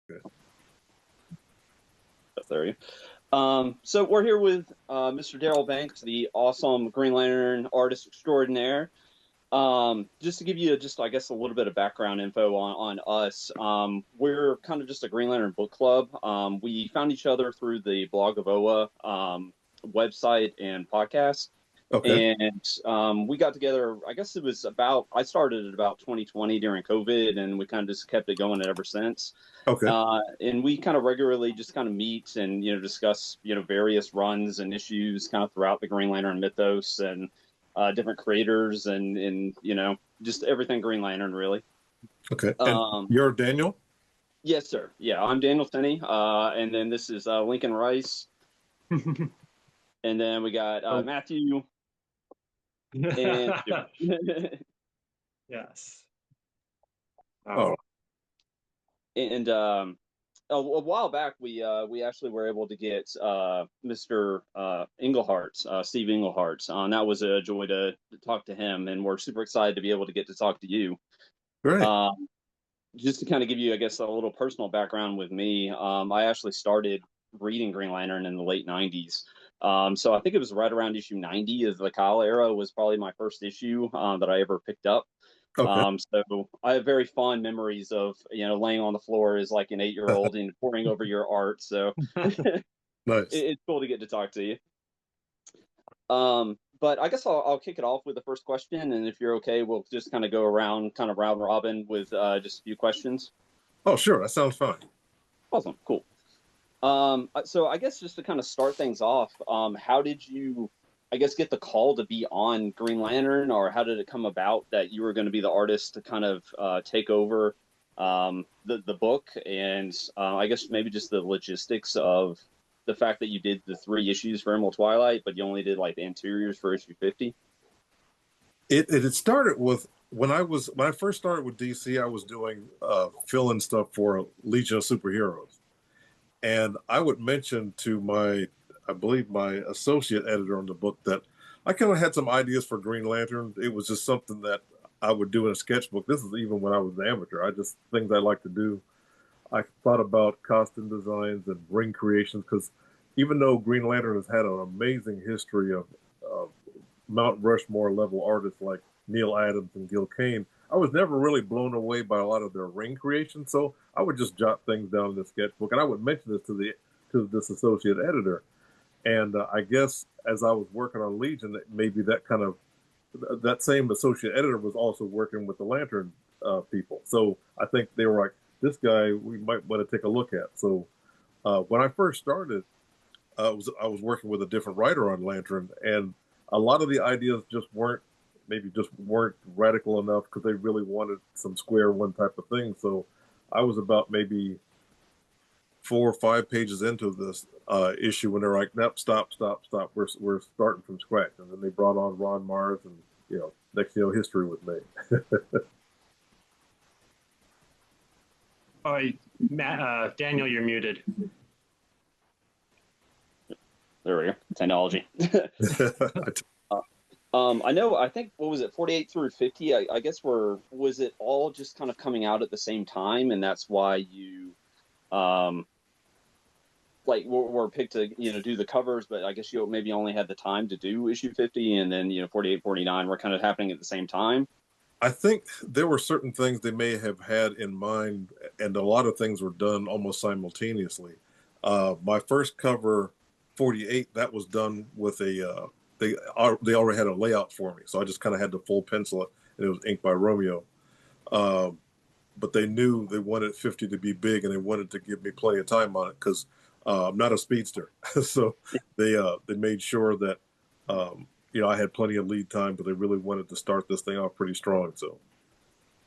Good. There you. So we're here with Mr. Darryl Banks, the awesome Green Lantern artist extraordinaire. Just to give you just, I guess, a little bit of background info on us. We're kind of just a Green Lantern book club. We found each other through the Blog of Oa website and podcast. Okay. And we got together, I guess it was about, I started at about 2020 during COVID, and we kind of just kept it going ever since. Okay. And we kind of regularly just kind of meet and, discuss, various runs and issues kind of throughout the Green Lantern mythos and different creators and just everything Green Lantern, really. Okay. And Um, you're Daniel? yes, sir. Yeah, I'm Daniel Finney. And then this is Lincoln Rice. And then we got Oh. Matthew and Yes. Oh, and a while back we actually were able to get Mr. Englehart, Steve Englehart. That was a joy to talk to him, and we're super excited to be able to get to talk to you. great. Just to kind of give you, I guess, a little personal background with me, I actually started reading Green Lantern in the late 90s. So I think it was right around issue 90 of the Kyle era was probably my first issue that I ever picked up. Okay. So I have very fond memories of, laying on the floor as like an 8-year-old and poring over your art. So Nice. it's cool to get to talk to you. But I guess I'll kick it off with the first question, and if you're okay, we'll just kind of go around, kind of round robin with just a few questions. Oh, sure. That sounds fine. Awesome, cool. So I guess just to kind of start things off, how did you, I guess, get the call to be on Green Lantern, or how did it come about that you were going to be the artist to kind of take over the book, and I guess maybe just the logistics of the fact that you did the 3 issues for Emerald Twilight, but you only did like the interiors for issue 50? It started with when I first started with DC, I was doing fill-in stuff for Legion of Superheroes. And I would mention to I believe my associate editor on the book that I kind of had some ideas for Green Lantern. It was just something that I would do in a sketchbook. This is even when I was an amateur. Things I like to do. I thought about costume designs and ring creations because even though Green Lantern has had an amazing history of Mount Rushmore level artists like Neil Adams and Gil Kane, I was never really blown away by a lot of their ring creations. So I would just jot things down in the sketchbook, and I would mention this to this associate editor. And I guess as I was working on Legion, maybe that same associate editor was also working with the Lantern people. So I think they were like, this guy we might want to take a look at. So when I first started, I was working with a different writer on Lantern, and a lot of the ideas just weren't radical enough because they really wanted some square one type of thing. So I was about maybe 4 or 5 pages into this issue when they're like, nope, stop. We're starting from scratch. And then they brought on Ron Mars, and next history was made. Oh, Daniel, you're muted. There we go. Technology. I know, I think, what was it, 48 through 50? I guess was it all just kind of coming out at the same time, and that's why you were picked to do the covers, but I guess you maybe only had the time to do issue 50, and then 48, 49 were kind of happening at the same time. I think there were certain things they may have had in mind, and a lot of things were done almost simultaneously. My first cover, 48, that was done with they already had a layout for me, so I just kind of had to full pencil it, and it was inked by Romeo. But they knew they wanted 50 to be big, and they wanted to give me plenty of time on it because I'm not a speedster. So they made sure that I had plenty of lead time, but they really wanted to start this thing off pretty strong. So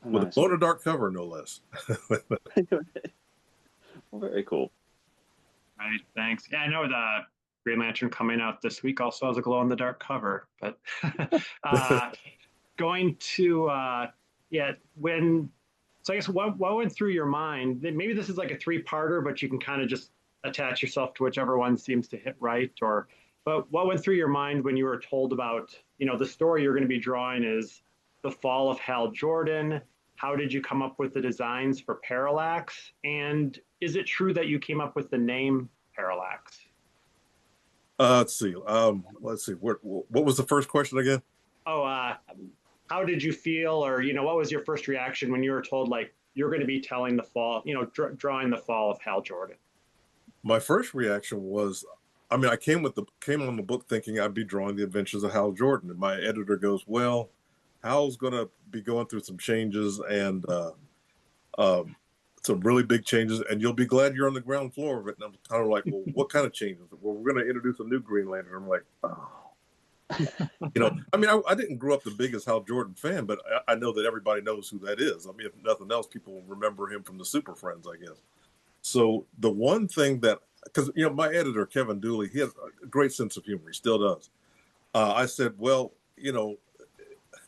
with a glow-in-the-dark cover, no less. Well, very cool. Right, thanks. Yeah, I know the Green Lantern coming out this week also has a glow-in-the-dark cover, but going to so I guess what went through your mind? Maybe this is like a 3-parter, but you can kind of just attach yourself to whichever one seems to hit right. But what went through your mind when you were told about, the story you're going to be drawing is the fall of Hal Jordan? How did you come up with the designs for Parallax? And is it true that you came up with the name Parallax? Let's see. Let's see. What was the first question again? Oh, how did you feel, or what was your first reaction when you were told like you're going to be telling the fall, drawing the fall of Hal Jordan? My first reaction was, I mean, I came on the book thinking I'd be drawing the adventures of Hal Jordan, and my editor goes, "Well, Hal's going to be going through some changes and um, some really big changes, and you'll be glad you're on the ground floor of it." And I'm kind of like, "Well, what kind of changes?" "Well, we're going to introduce a new Green Lantern." I'm like, "Oh." I mean, I didn't grow up the biggest Hal Jordan fan, but I know that everybody knows who that is. I mean, if nothing else, people remember him from the Super Friends, I guess. So the one thing that, because my editor Kevin Dooley, he has a great sense of humor. He still does. I said, well,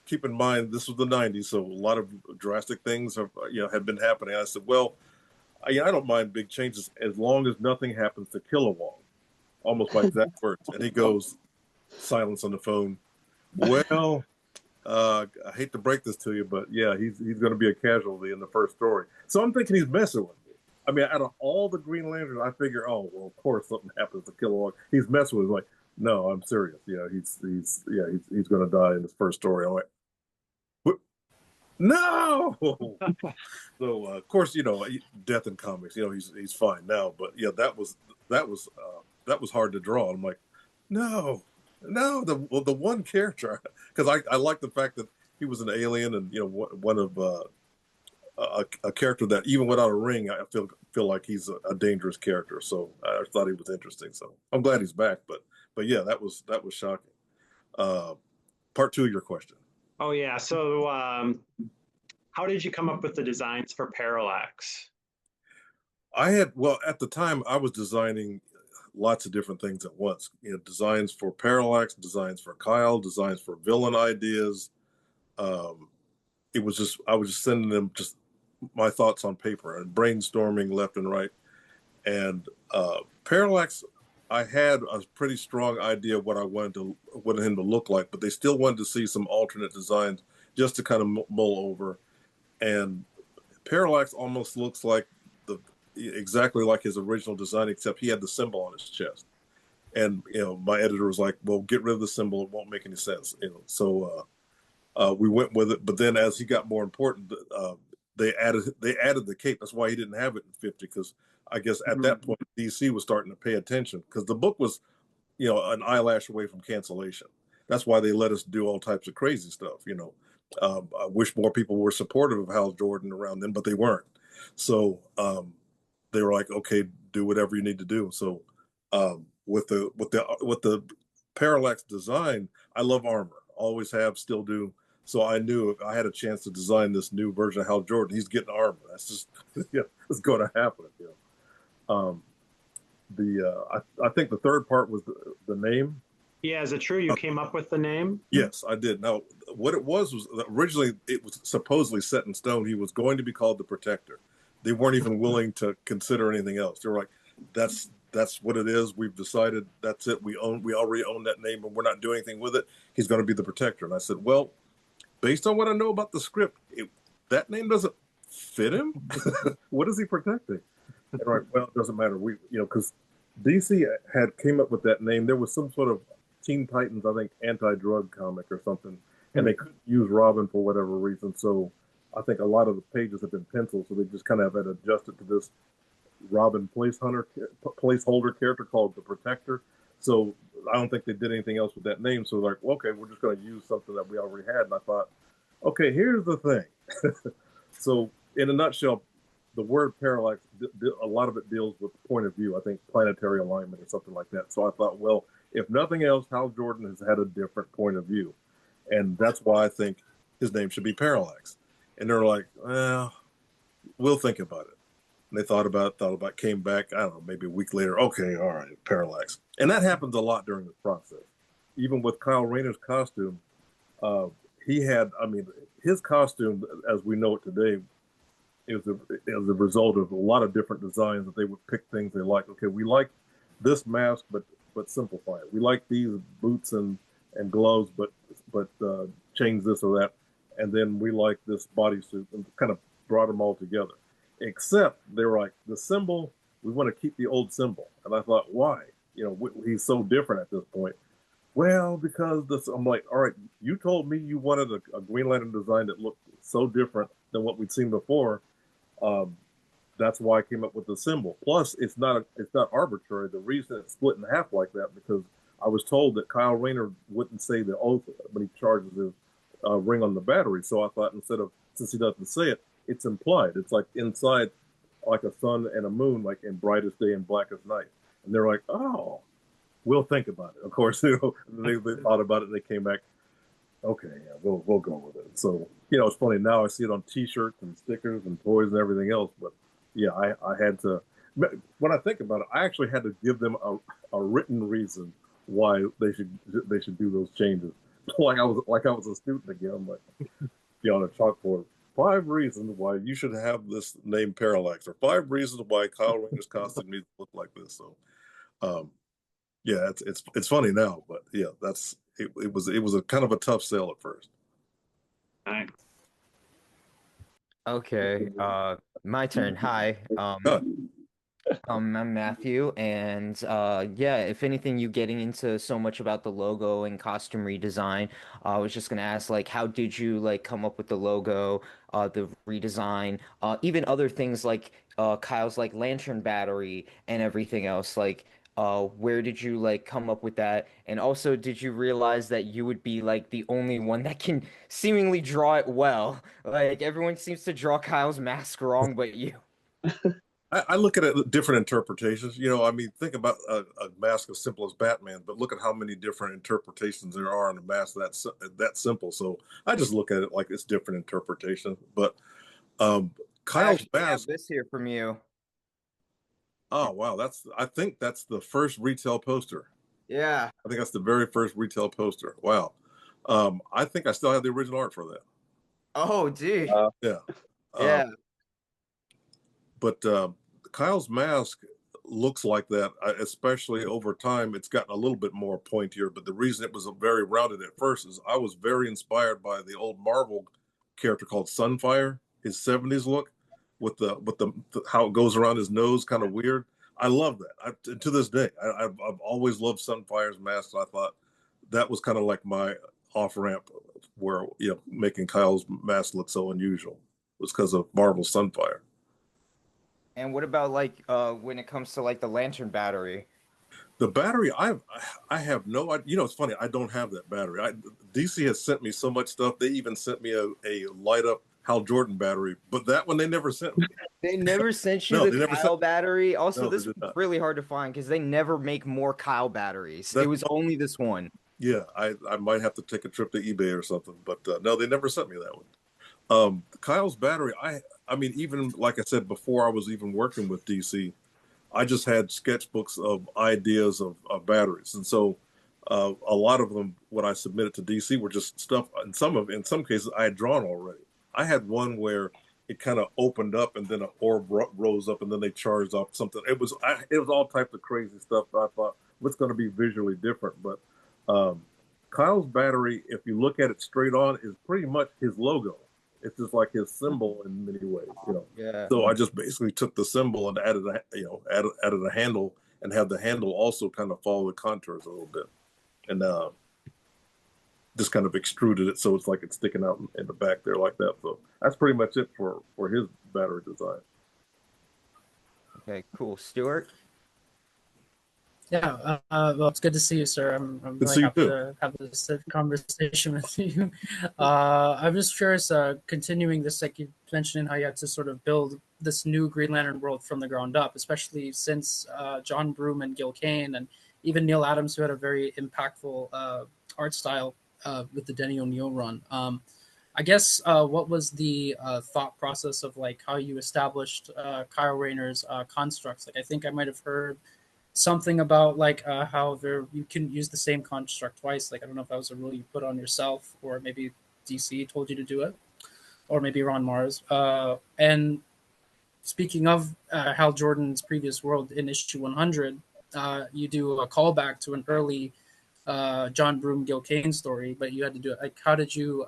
keep in mind this was the '90s, so a lot of drastic things have been happening. I said, well, I don't mind big changes as long as nothing happens to Kilowog. Almost my exact words. And he goes, silence on the phone. Well, I hate to break this to you, but yeah, he's going to be a casualty in the first story. So I'm thinking he's messing with me. I mean, out of all the Green Lanterns, I figure, oh well, of course something happens to Kilowog. He's messing with me. Like, no, I'm serious. He's going to die in his first story. I'm like, what? No. So of course, death in comics. He's fine now, but yeah, that was hard to draw. I'm like, no, no, the one character, because I like the fact that he was an alien and one of a character that even without a ring, I feel like he's a dangerous character. So I thought he was interesting. So I'm glad he's back. But yeah, that was shocking. Uh, Part two of your question. Oh yeah. So how did you come up with the designs for Parallax? Well, at the time I was designing lots of different things at once. Designs for Parallax, designs for Kyle, designs for villain ideas. Um, I was just sending them just my thoughts on paper and brainstorming left and right. And Parallax, I had a pretty strong idea of what I wanted him to look like, but they still wanted to see some alternate designs just to kind of mull over. And Parallax almost looks like exactly like his original design, except he had the symbol on his chest. And my editor was like, "Well, get rid of the symbol; it won't make any sense." So we went with it. But then, as he got more important, they added the cape. That's why he didn't have it in 50, because I guess at that point DC was starting to pay attention, because the book was an eyelash away from cancellation. That's why they let us do all types of crazy stuff. I wish more people were supportive of Hal Jordan around then, but they weren't. So they were like, okay, do whatever you need to do. So with the Parallax design, I love armor, always have, still do. So I knew if I had a chance to design this new version of Hal Jordan, he's getting armor. That's just it's going to happen. Um, I think the third part was the name. Yeah, is it true you came up with the name? Yes, I did. Now, what it was originally it was supposedly set in stone. He was going to be called the Protector. They weren't even willing to consider anything else. They were like, "That's what it is. We've decided. That's it. We already own that name, and we're not doing anything with it. He's going to be the Protector." And I said, "Well, based on what I know about the script, that name doesn't fit him. What is he protecting?" And right, well, it doesn't matter. Because DC came up with that name. There was some sort of Teen Titans, I think, anti-drug comic or something, and they couldn't use Robin for whatever reason. So I think a lot of the pages have been penciled, so they just kind of had adjusted to this Robin placeholder character called the Protector. So I don't think they did anything else with that name. So like, well, okay, we're just going to use something that we already had. And I thought, okay, here's the thing. So in a nutshell, the word parallax, a lot of it deals with point of view. I think planetary alignment or something like that. So I thought, well, if nothing else, Hal Jordan has had a different point of view, and that's why I think his name should be Parallax. And they're like, well, we'll think about it. And they thought about, came back, I don't know, maybe a week later. Okay, all right, Parallax. And that happens a lot during this process. Even with Kyle Rayner's costume, his costume, as we know it today, is a result of a lot of different designs that they would pick things they like. Okay, we like this mask, but simplify it. We like these boots and gloves, but change this or that. And then we like this bodysuit, and kind of brought them all together. except they were like, the symbol, we want to keep the old symbol. And I thought, why? He's so different at this point. Well, because this, I'm like, all right, you told me you wanted a Green Lantern design that looked so different than what we'd seen before. Um, that's why I came up with the symbol. Plus, it's not arbitrary. The reason it's split in half like that because I was told that Kyle Rayner wouldn't say the oath when he charges his ring on the battery. So I thought since he doesn't say it, it's implied. It's like inside, like a sun and a moon, like in brightest day and blackest night. And they're like, oh, we'll think about it. Of course, they thought about it and they came back. Okay, yeah, we'll go with it. So it's funny now. I see it on T-shirts and stickers and toys and everything else. But yeah, I had to. When I think about it, I actually had to give them a written reason why they should do those changes. like I was a student again. I'm like, on a chalkboard. 5 reasons why you should have this name Parallax, or 5 reasons why Kyle Rayner's costume needs to look like this. So, um, yeah, it's funny now, but yeah, it was a kind of a tough sell at first. Nice. Okay, my turn. Hi. I'm Matthew, and yeah, if anything, you getting into so much about the logo and costume redesign, I was just gonna ask, like, how did you like come up with the logo, the redesign, even other things like Kyle's like lantern battery and everything else, like. Where did you like come up with that? And also, did you realize that you would be like the only one that can seemingly draw it well? Like everyone seems to draw Kyle's mask wrong, but you. I look at it different interpretations. I mean, think about a mask as simple as Batman, but look at how many different interpretations there are on a mask that simple. So I just look at it like it's different interpretations. But um, I Kyle's actually have mask. this here from you. Oh wow, I think that's the first retail poster. Yeah. I think that's the very first retail poster. Wow. I think I still have the original art for that. Oh, dude. Yeah. Yeah. But Kyle's mask looks like that, especially over time. It's gotten a little bit more pointier, but the reason it was very rounded at first is I was very inspired by the old Marvel character called Sunfire, his 70s look with the how it goes around his nose, kind of weird. I love that. To this day, I've always loved Sunfire's mask. I thought that was kind of like my off ramp where making Kyle's mask look so unusual was because of Marvel's Sunfire. And what about like when it comes to like the lantern battery? The battery, I have no idea. It's funny. I don't have that battery. DC has sent me so much stuff. They even sent me a light up Hal Jordan battery, but that one they never sent me. They never sent you No, they the never Kyle sent. battery. Also, No, they this did was not. really hard to find because they never make more Kyle batteries. It That was only this one. Yeah, I might have to take a trip to eBay or something. But no, they never sent me that one. Kyle's battery. I mean, even like I said before, I was even working with DC. I just had sketchbooks of ideas of batteries, and so a lot of them, what I submitted to DC, were just stuff. And in some cases, I had drawn already. I had one where it kind of opened up, and then an orb rose up, and then they charged off something. It was all types of crazy stuff. That I thought what's going to be visually different, but um, Kyle's battery, if you look at it straight on, is pretty much his logo. It's just like his symbol in many ways. Yeah. So I just basically took the symbol and added a handle and had the handle also kind of follow the contours a little bit, and just kind of extruded it so it's like it's sticking out in the back there like that. So that's pretty much it for his battery design. Okay, cool. Stuart? Yeah, well, it's good to see you, sir. I'm Good to really see you happy too. to have this conversation with you. I'm just curious, continuing this, like you mentioned, how you had to sort of build this new Green Lantern world from the ground up, especially since John Broome and Gil Kane, and even Neil Adams, who had a very impactful art style with the Denny O'Neil run. I guess what was the thought process of like how you established Kyle Rayner's constructs? Like I think I might have heard something about like how you can use the same construct twice. Like I don't know if that was a rule you put on yourself, or maybe DC told you to do it, or maybe Ron Mars. And speaking of Hal Jordan's previous world in issue 100, you do a callback to an early John Broome Gil Kane story, but you had to do it. Like, how did you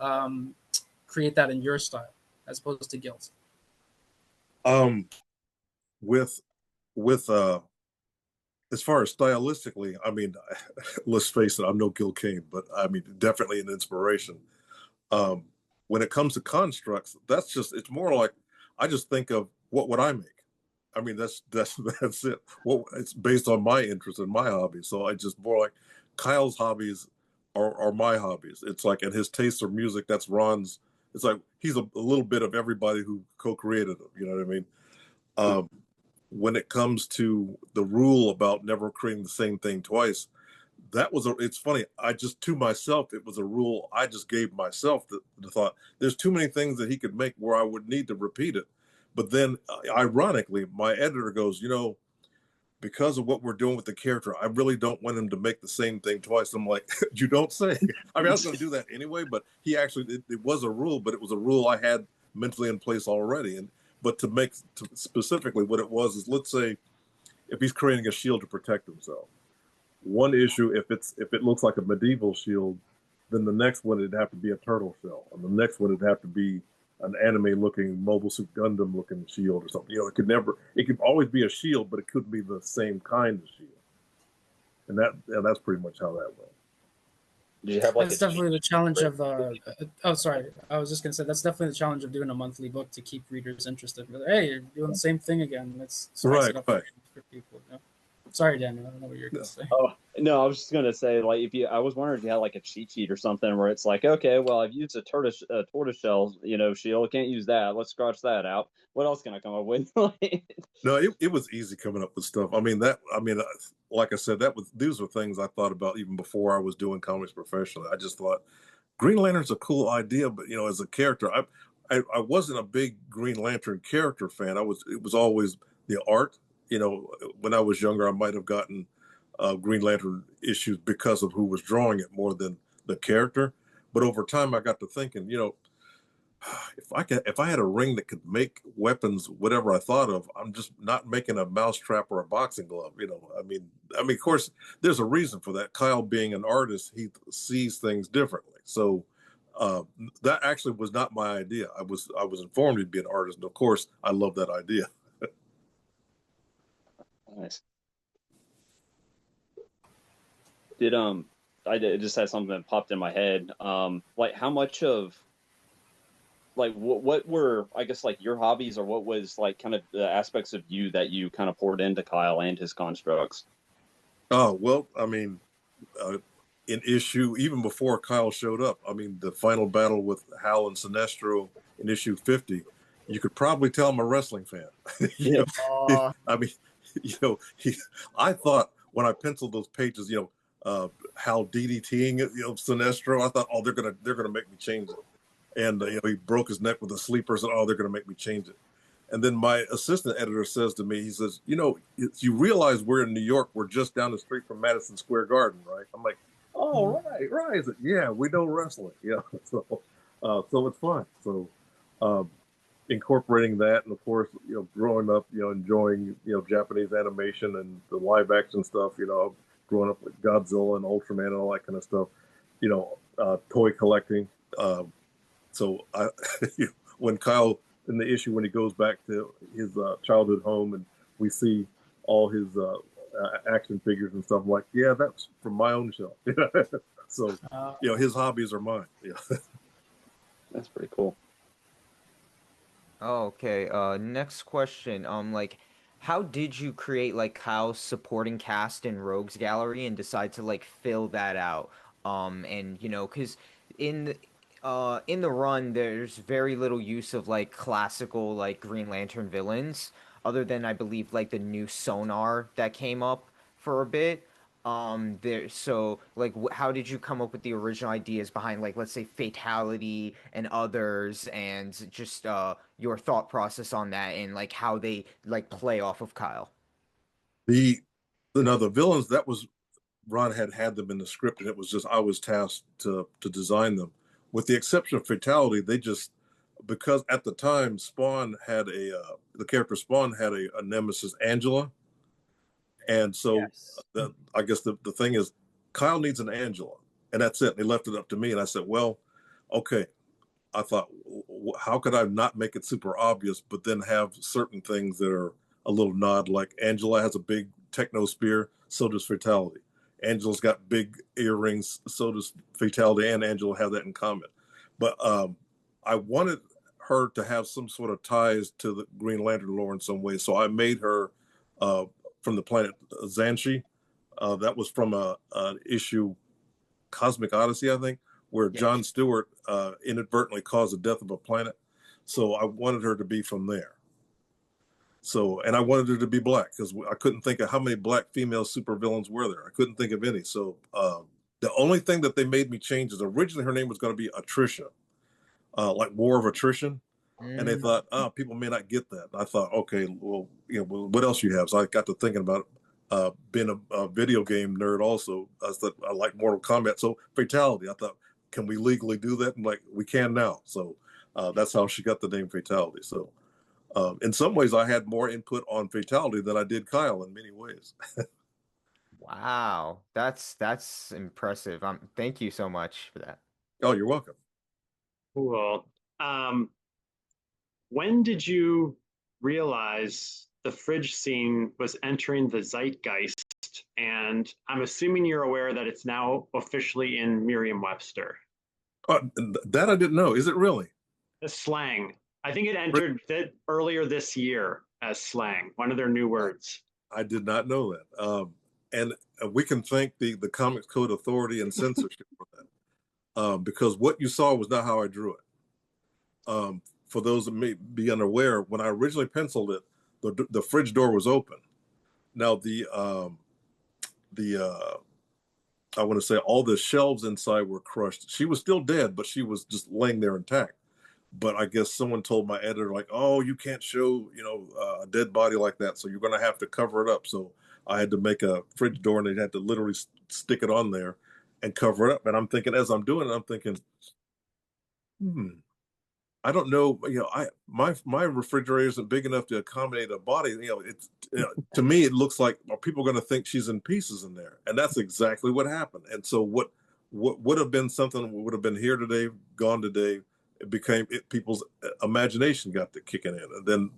create that in your style as opposed to Gil's? Um, with with as far as stylistically, I mean, let's face it, I'm no Gil Kane, but I mean, definitely an inspiration. Um, when it comes to constructs, that's just it's more like I just think of what would I make. I mean, that's that's it. Well, it's based on my interest and my hobby. So I just more like Kyle's hobbies are my hobbies. It's like, and his tastes for music, that's Ron's. It's like he's a little bit of everybody who co-created them. You know what I mean? Um, when it comes to the rule about never creating the same thing twice, that was it's funny. I just to myself, it was a rule I just gave myself the thought. There's too many things that he could make where I would need to repeat it. But then, ironically, my editor goes, because of what we're doing with the character, I really don't want him to make the same thing twice. I'm like, you don't say. I mean, I was going to do that anyway, but he actually, it was a rule, but it was a rule I had mentally in place already. But specifically what it was is, let's say if he's creating a shield to protect himself, one issue, if it looks like a medieval shield, then the next one it'd have to be a turtle shell, and the next one it'd have to be an anime looking Mobile Suit Gundam looking shield or something. It could always be a shield, but it couldn't be the same kind of shield. And that's pretty much how that went. Did you have like That's a definitely the challenge right? of. Oh, sorry. I was just gonna say that's definitely the challenge of doing a monthly book to keep readers interested. Hey, you're doing the same thing again. Let's spice Right, it up right. for people. Yeah. Sorry, Daniel. I don't know what you're gonna say. Oh no, I was just gonna say like if you, I was wondering if you had like a cheat sheet or something where it's like, okay, well I've used a tortoise shell, shield, can't use that. Let's scratch that out. What else can I come up with? No, it was easy coming up with stuff. Like I said, these were things I thought about even before I was doing comics professionally. I just thought Green Lantern's a cool idea, but as a character, I wasn't a big Green Lantern character fan. It was always the art. When I was younger, I might have gotten Green Lantern issues because of who was drawing it more than the character. But over time, I got to thinking, if I had a ring that could make weapons, whatever I thought of, I'm just not making a mousetrap or a boxing glove. Of course, there's a reason for that. Kyle being an artist, he sees things differently. So uh, that actually was not my idea. I was informed he'd be an artist, and of course, I love that idea. Nice. Did I did, it just had something that popped in my head. Like how much of like what were I guess like your hobbies or what was like kind of the aspects of you that you kind of poured into Kyle and his constructs? Oh well, uh, in issue even before Kyle showed up. The final battle with Hal and Sinestro in issue 50. You could probably tell I'm a wrestling fan. you Yeah. know, Oh, I mean, you know, he, I thought when I penciled those pages, Hal DDTing it, Sinestro. I thought, oh, they're gonna make me change it. And he broke his neck with a sleeper. So, oh, they're gonna make me change it. And then my assistant editor says to me, he says, you realize we're in New York. We're just down the street from Madison Square Garden, right? I'm like, oh, right. I said, yeah, we know wrestling. Yeah. So it's fine. So, um, incorporating that, and of course, growing up, enjoying, Japanese animation and the live action stuff, growing up with Godzilla and Ultraman and all that kind of stuff, toy collecting. So I, when Kyle in the issue when he goes back to his childhood home and we see all his action figures and stuff, I'm like, yeah, that's from my own shelf. So his hobbies are mine. Yeah. That's pretty cool. oh, okay. Next question. Like, how did you create like Kyle's supporting cast in Rogues Gallery and decide to like fill that out? And because in in the run, there's very little use of like classical like Green Lantern villains, other than I believe like the new sonar that came up for a bit. There, so like, how did you come up with the original ideas behind like, let's say, Fatality and others, and just your thought process on that and like how they like play off of Kyle? The the villains that was Ron had them in the script, and it was just I was tasked to design them. With the exception of Fatality, they just because at the time Spawn had the character Spawn had a nemesis Angela, and so Yes. I guess the thing is Kyle needs an Angela, and that's it. They left it up to me, and I said, well, okay, I thought, how could I not make it super obvious, but then have certain things that are a little nod? Like Angela has a big techno spear, so does Fatality. Angela's got big earrings, so does Fatality, and Angela have that in common. But I wanted her to have some sort of ties to the Green Lantern lore in some way, so I made her from the planet Xanshi. That was from a issue Cosmic Odyssey, I think, where Yeah. John Stewart inadvertently caused the death of a planet. So I wanted her to be from there. So, and I wanted her to be black because I couldn't think of how many black female supervillains were there. I couldn't think of any. So the only thing that they made me change is originally her name was going to be Attricia, like War of Attrition. And they thought, people may not get that. I thought, okay, well, what else you have? So I got to thinking about being a video game nerd also. I thought I like Mortal Kombat. So Fatality, I thought, can we legally do that? And like, we can now. So that's how she got the name Fatality. So in some ways, I had more input on Fatality than I did Kyle in many ways. Wow, that's impressive. Thank you so much for that. Oh, you're welcome. Cool. When did you realize the fridge scene was entering the zeitgeist? And I'm assuming you're aware that it's now officially in Merriam-Webster. That I didn't know. Is it really? The slang. I think it entered earlier this year as slang, one of their new words. I did not know that. And we can thank the Comics Code Authority and censorship for that. Because what you saw was not how I drew it. For those that may be unaware, when I originally penciled it, the fridge door was open. Now I want to say all the shelves inside were crushed. She was still dead, but she was just laying there intact. But I guess someone told my editor, like, oh, you can't show, a dead body like that. So you're going to have to cover it up. So I had to make a fridge door and they had to literally stick it on there and cover it up. And I'm thinking, as I'm doing it, I'm thinking, I don't know, my refrigerator isn't big enough to accommodate a body. It's to me, it looks like, are people going to think she's in pieces in there? And that's exactly what happened. And so what would have been something would have been here today, gone today, it became people's imagination got to kicking in. And then,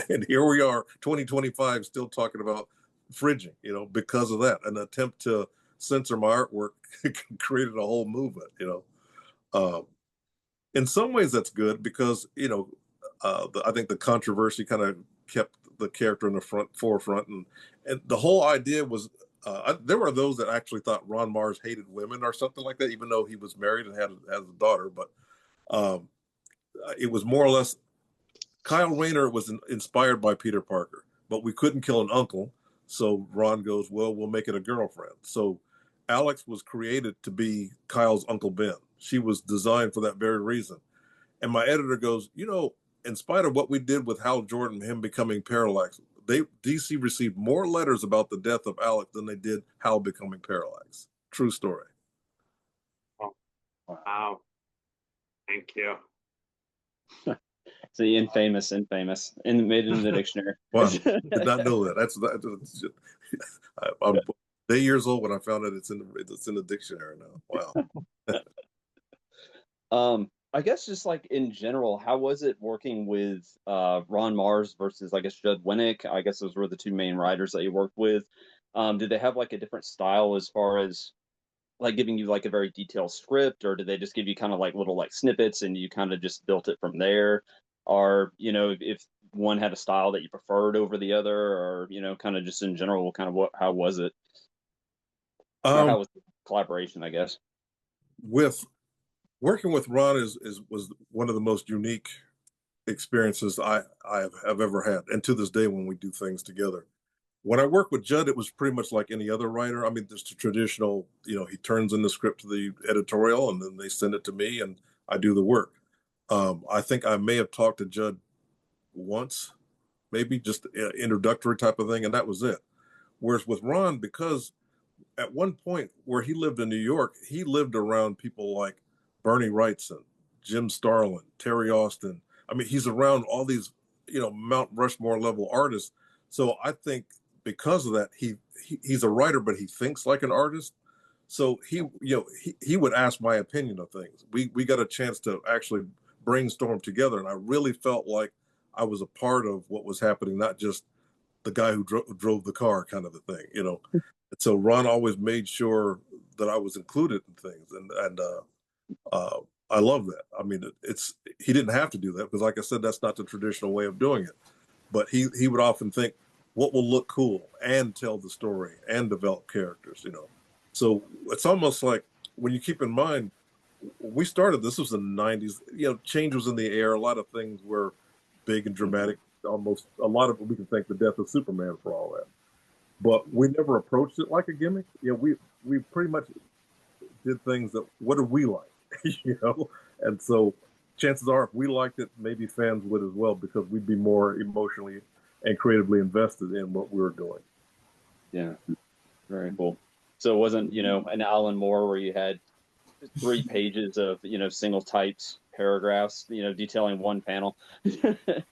and here we are, 2025, still talking about fridging, because of that. An attempt to censor my artwork created a whole movement, in some ways that's good because I think the controversy kind of kept the character in the forefront, and the whole idea was there were those that actually thought Ron Mars hated women or something like that, even though he was married and had a daughter. But it was more or less Kyle Rayner was inspired by Peter Parker, but we couldn't kill an uncle, so Ron goes, well, we'll make it a girlfriend. So Alex was created to be Kyle's Uncle Ben. She was designed for that very reason. And my editor goes, in spite of what we did with Hal Jordan, him becoming Parallax, DC received more letters about the death of Alex than they did Hal becoming Parallax. True story. Oh, wow. Thank you. It's the infamous, made it in the dictionary. Wow, did not know that. I'm 8 years old when I found out it's in the dictionary now. Wow. I guess just like in general, how was it working with Ron Mars versus I guess Judd Winnick? I guess those were the two main writers that you worked with. Did they have like a different style as far as like giving you like a very detailed script, or did they just give you kind of like little like snippets and you kind of just built it from there? Or if one had a style that you preferred over the other, or kind of just in general, kind of how was it? Or how was the collaboration, I guess? Working with Ron was one of the most unique experiences I have ever had, and to this day when we do things together. When I work with Judd, it was pretty much like any other writer. I mean, just a traditional, he turns in the script to the editorial and then they send it to me and I do the work. I think I may have talked to Judd once, maybe just an introductory type of thing, and that was it. Whereas with Ron, because at one point where he lived in New York, he lived around people like Bernie Wrightson, Jim Starlin, Terry Austin. I mean, he's around all these, Mount Rushmore level artists. So I think because of that, he's a writer, but he thinks like an artist. So he would ask my opinion of things. We got a chance to actually brainstormed together, and I really felt like I was a part of what was happening, not just the guy who drove the car kind of a thing, you know. And so Ron always made sure that I was included in things, and I love that. I mean, it's he didn't have to do that because, like I said, that's not the traditional way of doing it. But he would often think, what will look cool and tell the story and develop characters, you know. So it's almost like when you keep in mind, we started, this was in the 90s, you know, change was in the air. A lot of things were big and dramatic. Almost a lot of it, we can thank the death of Superman for all that. But we never approached it like a gimmick. You know, we pretty much did things that, what do we like? You know? And so chances are if we liked it, maybe fans would as well, because we'd be more emotionally and creatively invested in what we were doing. Yeah, very cool. So it wasn't, you know, an Alan Moore where you had 3 pages of, you know, single typed paragraphs, you know, detailing one panel.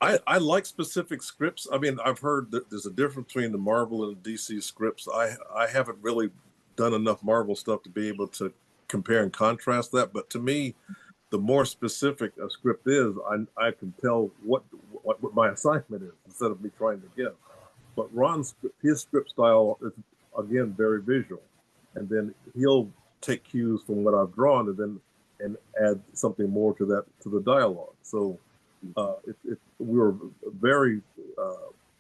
I like specific scripts. I mean, I've heard that there's a difference between the Marvel and the DC scripts. I haven't really done enough Marvel stuff to be able to compare and contrast that. But to me, the more specific a script is, I can tell what my assignment is instead of me trying to guess. But his script style is, again, very visual, and then he'll take cues from what I've drawn and add something more to the dialogue. So we were very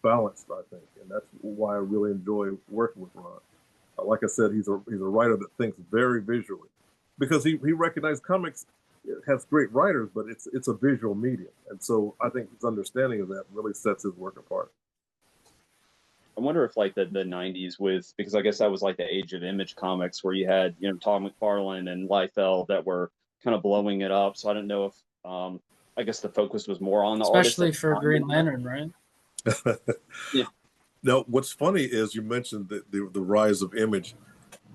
balanced, I think, and that's why I really enjoy working with Ron. Like I said, he's a writer that thinks very visually, because he recognized comics has great writers, but it's a visual medium, and so I think his understanding of that really sets his work apart. I wonder if like the 90s because I guess that was like the age of Image Comics where you had, you know, Todd McFarlane and Liefeld that were kind of blowing it up. So I don't know if I guess the focus was more on the especially artist for Green Lantern, right? Yeah. Now, what's funny is you mentioned the rise of Image.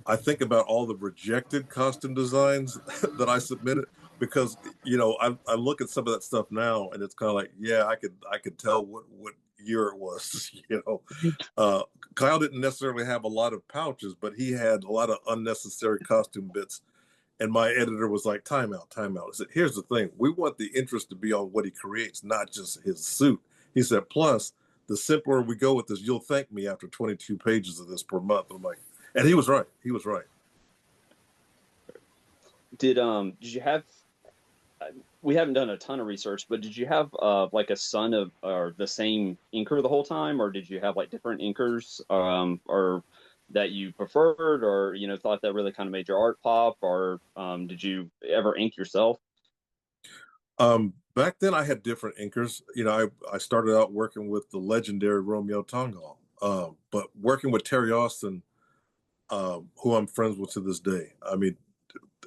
I think about all the rejected costume designs that I submitted, because, you know, I look at some of that stuff now and it's kind of like, yeah, I could tell what year it was. You know, Kyle didn't necessarily have a lot of pouches, but he had a lot of unnecessary costume bits. And my editor was like, time out, time out. I said, here's the thing. We want the interest to be on what he creates, not just his suit. He said, plus, the simpler we go with this, you'll thank me after 22 pages of this per month. I'm like, and he was right. He was right. Did you have we haven't done a ton of research, but did you have like a son of or the same inker the whole time, or did you have like different inkers or that you preferred, or you know thought that really kind of made your art pop, or did you ever ink yourself? Back then I had different inkers. You know, I started out working with the legendary Romeo Tongal, but working with Terry Austin, who I'm friends with to this day. I mean,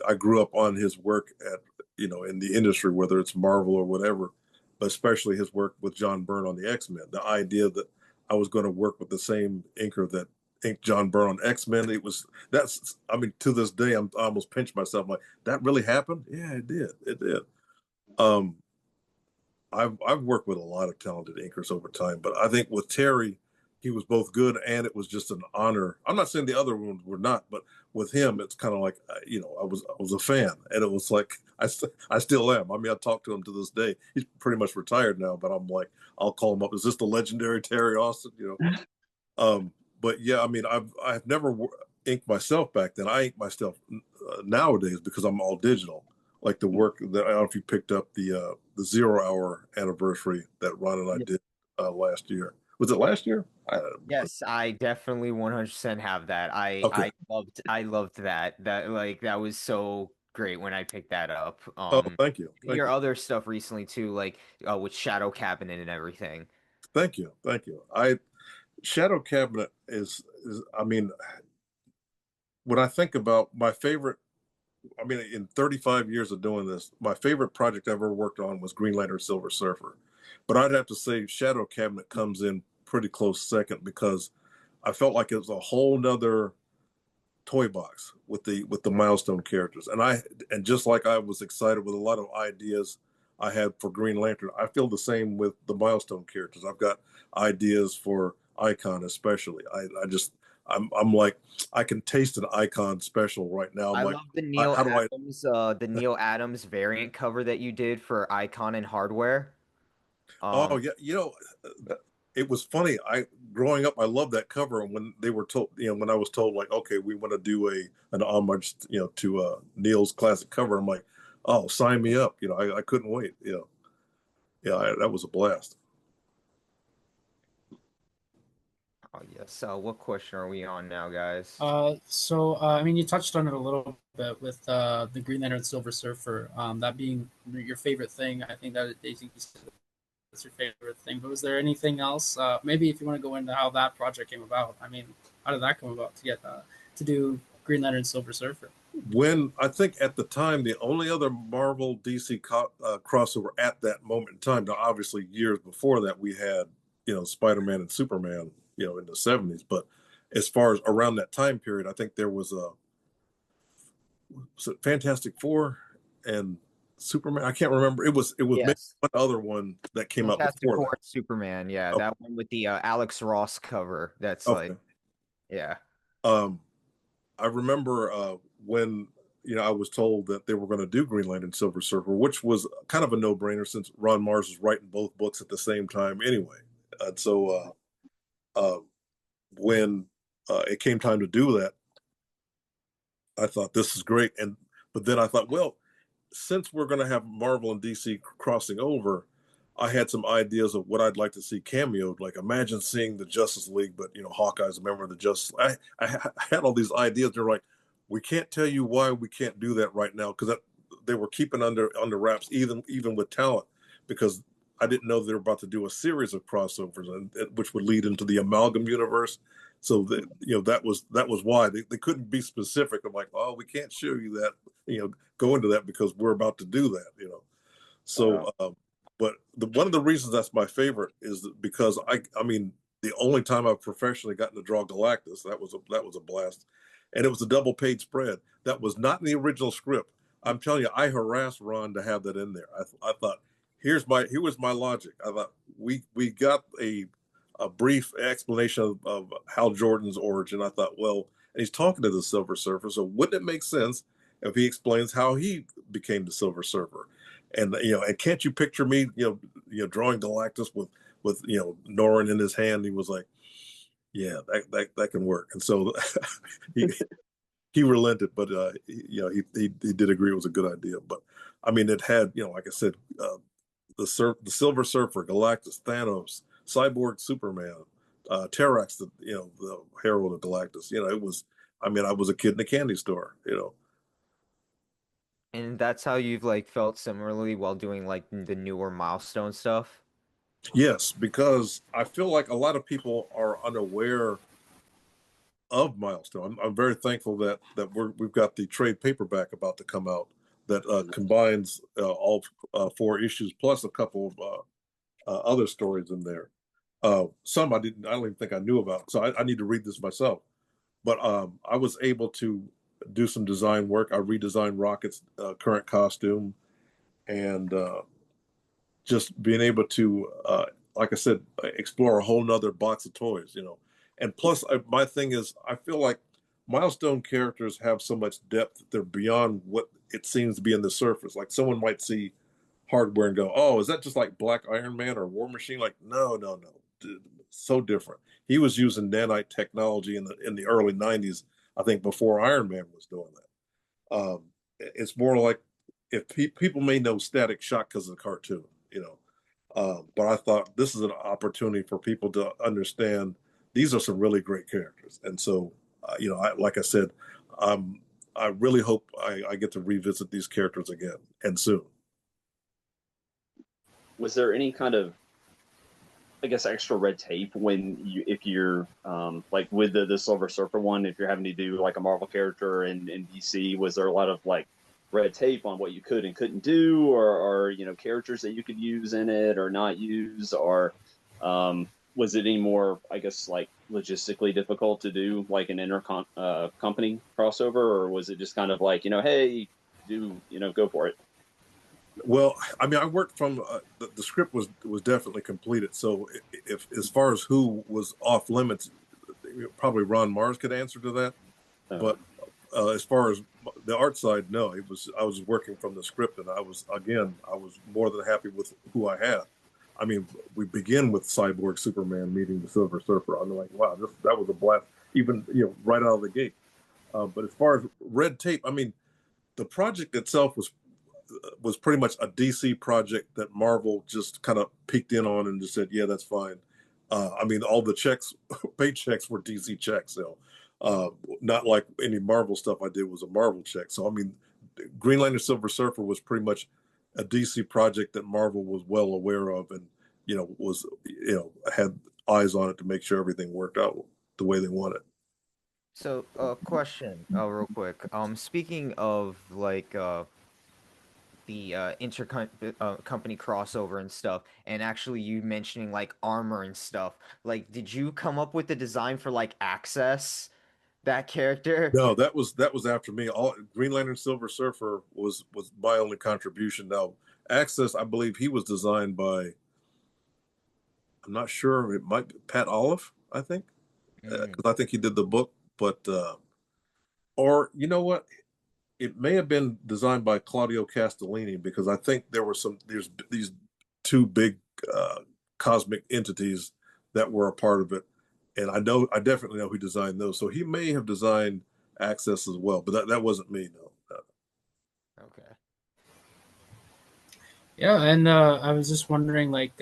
I grew up on his work at, you know, in the industry, whether it's Marvel or whatever, but especially his work with John Byrne on the X-Men. The idea that I was going to work with the same inker that inked John Byrne on X-Men, I mean, to this day, I almost pinch myself. I'm like, that really happened? Yeah, it did. It did. Um, I've worked with a lot of talented inkers over time, but I think with Terry, he was both good and it was just an honor. I'm not saying the other ones were not, but with him, it's kind of like, you know, I was a fan, and it was like I still am. I mean, I talk to him to this day. He's pretty much retired now, but I'm like, I'll call him up. Is this the legendary Terry Austin? You know, but yeah, I mean, I've never inked myself back then. I ink myself nowadays because I'm all digital. Like the work that, I don't know if you picked up the 0 hour anniversary that Ron and I did last year. Was it last year? Yes, I definitely 100% have that. Okay. I loved that. That was so great when I picked that up. Oh, thank you. Thank Your you. other stuff recently too, like with Shadow Cabinet and everything. Thank you. Thank you. Shadow Cabinet is, I mean, when I think about my favorite, I mean, in 35 years of doing this, my favorite project I ever worked on was Green Lantern Silver Surfer. But I'd have to say Shadow Cabinet comes in pretty close second, because I felt like it was a whole nother toy box with the milestone characters. And just like I was excited with a lot of ideas I had for Green Lantern, I feel the same with the milestone characters. I've got ideas for Icon especially. I'm like, I can taste an Icon special right now. I'm I like, love the how do I? Neil Adams variant cover that you did for Icon and Hardware. Oh Um, yeah, it was funny. I growing up, I loved that cover. And when they were told, when I was told like, okay, we want to do an homage, to Neil's classic cover, I'm like, oh, sign me up. I couldn't wait. Yeah, that was a blast. oh yes. So what question are we on now, guys? I mean, you touched on it a little bit with the Green Lantern Silver Surfer, that being your favorite thing. I think you said that's your favorite thing. But was there anything else? Maybe if you want to go into how that project came about. I mean, how did that come about to get to do Green Lantern Silver Surfer? When I think at the time, the only other Marvel DC crossover at that moment in time, now obviously years before that, we had, Spider-Man and Superman, in the 70s. But as far as around that time period, I think there was Fantastic Four and Superman. I can't remember. It was maybe Yes. one other one that came out Fantastic before Four that. and Superman. Yeah, Okay. that one with the Alex Ross cover. That's like, Okay. yeah. Um, I remember when I was told that they were going to do Green Lantern Silver Surfer, which was kind of a no-brainer since Ron Mars was writing both books at the same time anyway. And so uh, when it came time to do that, I thought this is great. But then I thought, well, since we're going to have Marvel and DC crossing over, I had some ideas of what I'd like to see cameoed. Like imagine seeing the Justice League, but Hawkeye's a member of the Justice. I had all these ideas. They're like, we can't tell you why we can't do that right now because they were keeping under wraps, even with talent, because I didn't know they were about to do a series of crossovers, which would lead into the amalgam universe. So that was why they couldn't be specific. I'm like, oh, we can't show you that, go into that because we're about to do that. Wow. So, but one of the reasons that's my favorite is because I mean, the only time I've professionally gotten to draw Galactus, that was a blast, and it was a double page spread that was not in the original script. I'm telling you, I harassed Ron to have that in there. I thought, here was my logic. I thought we got a brief explanation of Hal Jordan's origin. I thought, well, and he's talking to the Silver Surfer, so wouldn't it make sense if he explains how he became the Silver Surfer? And can't you picture me, drawing Galactus with Norrin in his hand? He was like, yeah, that can work. And so he he relented, but he did agree it was a good idea. But I mean, it had, like I said, the Silver Surfer, Galactus, Thanos, Cyborg, Superman, Terrax, the herald of Galactus. It was. I mean, I was a kid in a candy store. And that's how you've like felt similarly while doing like the newer milestone stuff. Yes, because I feel like a lot of people are unaware of Milestone. I'm very thankful that we've got the trade paperback about to come out that combines all four issues plus a couple of other stories in there. Some I don't even think I knew about, so I need to read this myself. But I was able to do some design work. I redesigned Rocket's current costume, and just being able to, like I said, explore a whole nother box of toys. And plus, my thing is, I feel like milestone characters have so much depth that they're beyond what it seems to be in the surface. Like someone might see hardware and go, "Oh, is that just like Black Iron Man or War Machine?" Like, no, no, no, so different. He was using nanite technology in the early '90s, I think, before Iron Man was doing that. It's more like if people may know Static Shock because of the cartoon. But I thought this is an opportunity for people to understand these are some really great characters. And so, like I said, I really hope I get to revisit these characters again and soon. Was there any kind of, I guess, extra red tape if you're like with the Silver Surfer one, if you're having to do like a Marvel character in DC, was there a lot of like red tape on what you could and couldn't do, or characters that you could use in it or not use, or was it any more, I guess, like logistically difficult to do like an company crossover, or was it just kind of like, hey, go for it? Well, I mean, I worked from the script was definitely completed. So if as far as who was off limits, probably Ron Mars could answer to that. But as far as the art side, no, I was working from the script, and I was more than happy with who I had. I mean, we begin with Cyborg Superman meeting the Silver Surfer. I'm like, wow, that was a blast, even right out of the gate. But as far as red tape, I mean, the project itself was pretty much a DC project that Marvel just kind of peeked in on and just said, yeah, that's fine. I mean, all the paychecks were DC checks. Not like any Marvel stuff I did was a Marvel check. So, I mean, Green Lantern Silver Surfer was pretty much a DC project that Marvel was well aware of and, had eyes on it to make sure everything worked out the way they wanted. So, question, real quick. Speaking of like the company crossover and stuff, and actually you mentioning like armor and stuff, like, did you come up with the design for like Access, that character? No, that was after me. All Green Lantern Silver Surfer was my only contribution. Now, Access, I believe he was designed by, I'm not sure, it might be Pat Olive, I think, because I think he did the book, but or you know what? It may have been designed by Claudio Castellini because I think there's these two big cosmic entities that were a part of it, and I definitely know who designed those. So he may have designed Access as well, but that wasn't me. No. Okay. Yeah, and I was just wondering, like,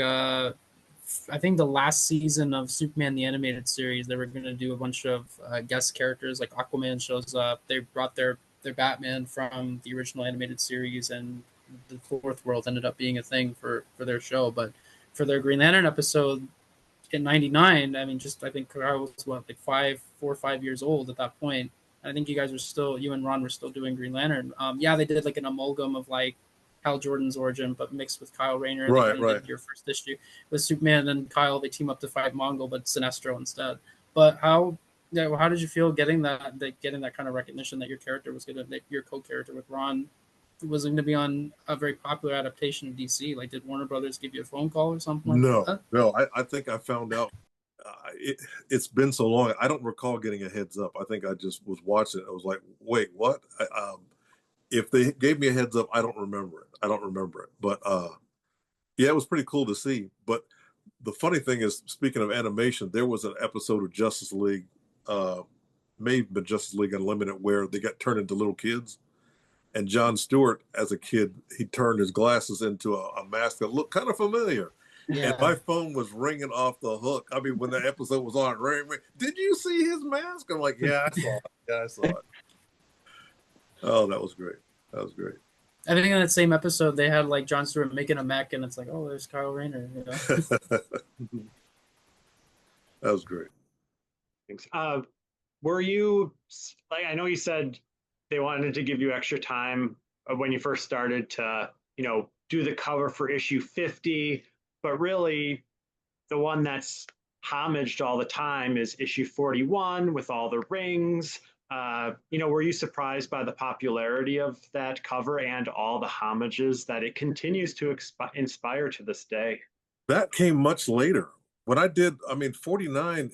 I think the last season of Superman the Animated Series, they were going to do a bunch of guest characters, like Aquaman shows up. They brought their Batman from the original animated series, and the Fourth World ended up being a thing for their show. But for their Green Lantern episode in '99, I mean, just I think Kara was what, like 4 or 5 years old at that point. I think you and Ron were still doing Green Lantern. Yeah, they did like an amalgam of like Hal Jordan's origin, but mixed with Kyle Rayner. They Right, kind of right. did your first issue with Superman and Kyle. They team up to fight Mongol, but Sinestro instead. But how did you feel getting that kind of recognition that your character was gonna, that your co-character with Ron was going to be on a very popular adaptation of DC? Like, did Warner Brothers give you a phone call or something like No, that? no. I think I found out. It's been so long. I don't recall getting a heads up. I think I just was watching it. I was like, wait, what? If they gave me a heads up, I don't remember it. But yeah, it was pretty cool to see. But the funny thing is, speaking of animation, there was an episode of Justice League, maybe Justice League Unlimited, where they got turned into little kids. And John Stewart, as a kid, he turned his glasses into a mask that looked kind of familiar. And my phone was ringing off the hook. I mean, when the episode was on, did you see his mask? I'm like, yeah, I saw it. Yeah, I saw it. Oh, that was great. That was great. I think in that same episode they had like Jon Stewart making a mech, and it's like, oh, there's Kyle Rayner. That was great. Thanks. Were you, like, I know you said they wanted to give you extra time when you first started to, do the cover for issue 50, but really the one that's homaged all the time is issue 41 with all the rings. Were you surprised by the popularity of that cover and all the homages that it continues to inspire to this day? That came much later. When I did, I mean, 49.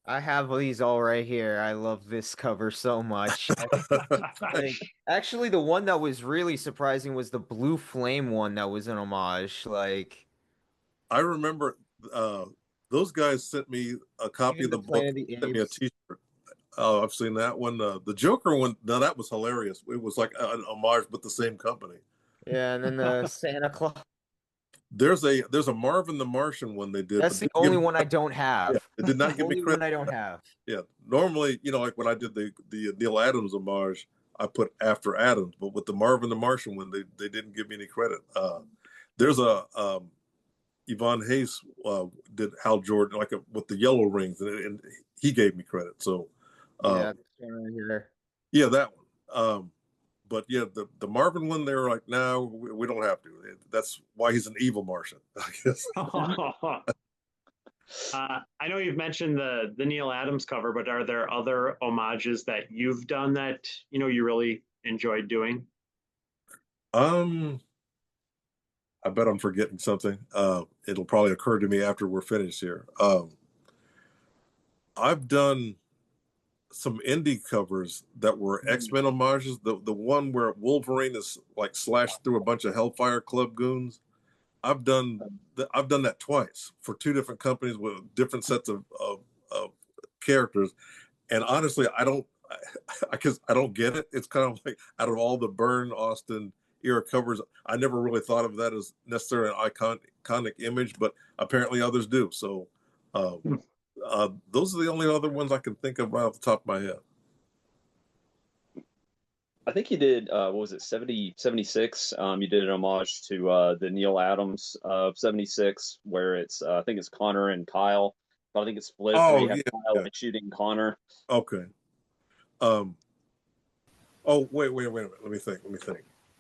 I have these all right here. I love this cover so much. Actually, the one that was really surprising was the Blue Flame one that was an homage. Like, I remember those guys sent me a copy of the book, Planet of the sent me a Apes. T-shirt. Oh, I've seen that one. The Joker one, no, that was hilarious. It was like an homage, but the same company. Yeah, and then the Santa Claus. There's a Marvin the Martian one they did, That's but the only one I don't have. yeah, it did not give me Only credit. one I don't have. Yeah, normally, like when I did the Neil Adams homage, I put after Adams, but with the Marvin the Martian one, they didn't give me any credit. There's a Yvonne Hayes did Hal Jordan with the yellow rings, and he gave me credit. So Yeah, this one right here. yeah, that one. But yeah, the Marvin one, they were like, no, we don't have to. That's why he's an evil Martian, I guess. I know you've mentioned the Neil Adams cover, but are there other homages that you've done that you really enjoyed doing? I bet I'm forgetting something. It'll probably occur to me after we're finished here. I've done some indie covers that were X-Men homages. The one where Wolverine is like slashed through a bunch of Hellfire Club goons. I've done that twice for two different companies with different sets of characters. And honestly, I don't get it. It's kind of like out of all the Byrne Austin era covers, I never really thought of that as necessarily an iconic image, but apparently others do. So uh, those are the only other ones I can think of right off the top of my head. I think you did, what was it, 70, 76? You did an homage to the Neil Adams of 76, where it's, I think it's Connor and Kyle, but I think it's split where Oh you have yeah, Kyle yeah. like shooting Connor. Okay. Um, oh wait a minute. Let me think.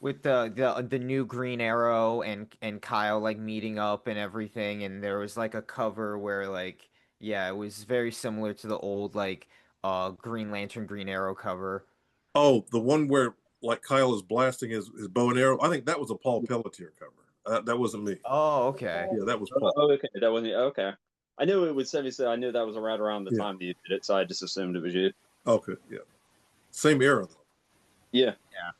With the new Green Arrow and Kyle like meeting up and everything, and there was like a cover where like yeah, it was very similar to the old like Green Lantern Green Arrow cover. Oh, the one where like Kyle is blasting his bow and arrow. I think that was a Paul Pelletier cover. That wasn't me. Oh, okay. Yeah, that was Paul. Oh, okay. That wasn't, okay. I knew it was 76. I knew that was around the Yeah. time that you did it, so I just assumed it was you. Okay. Yeah. Same era though. Yeah. Yeah.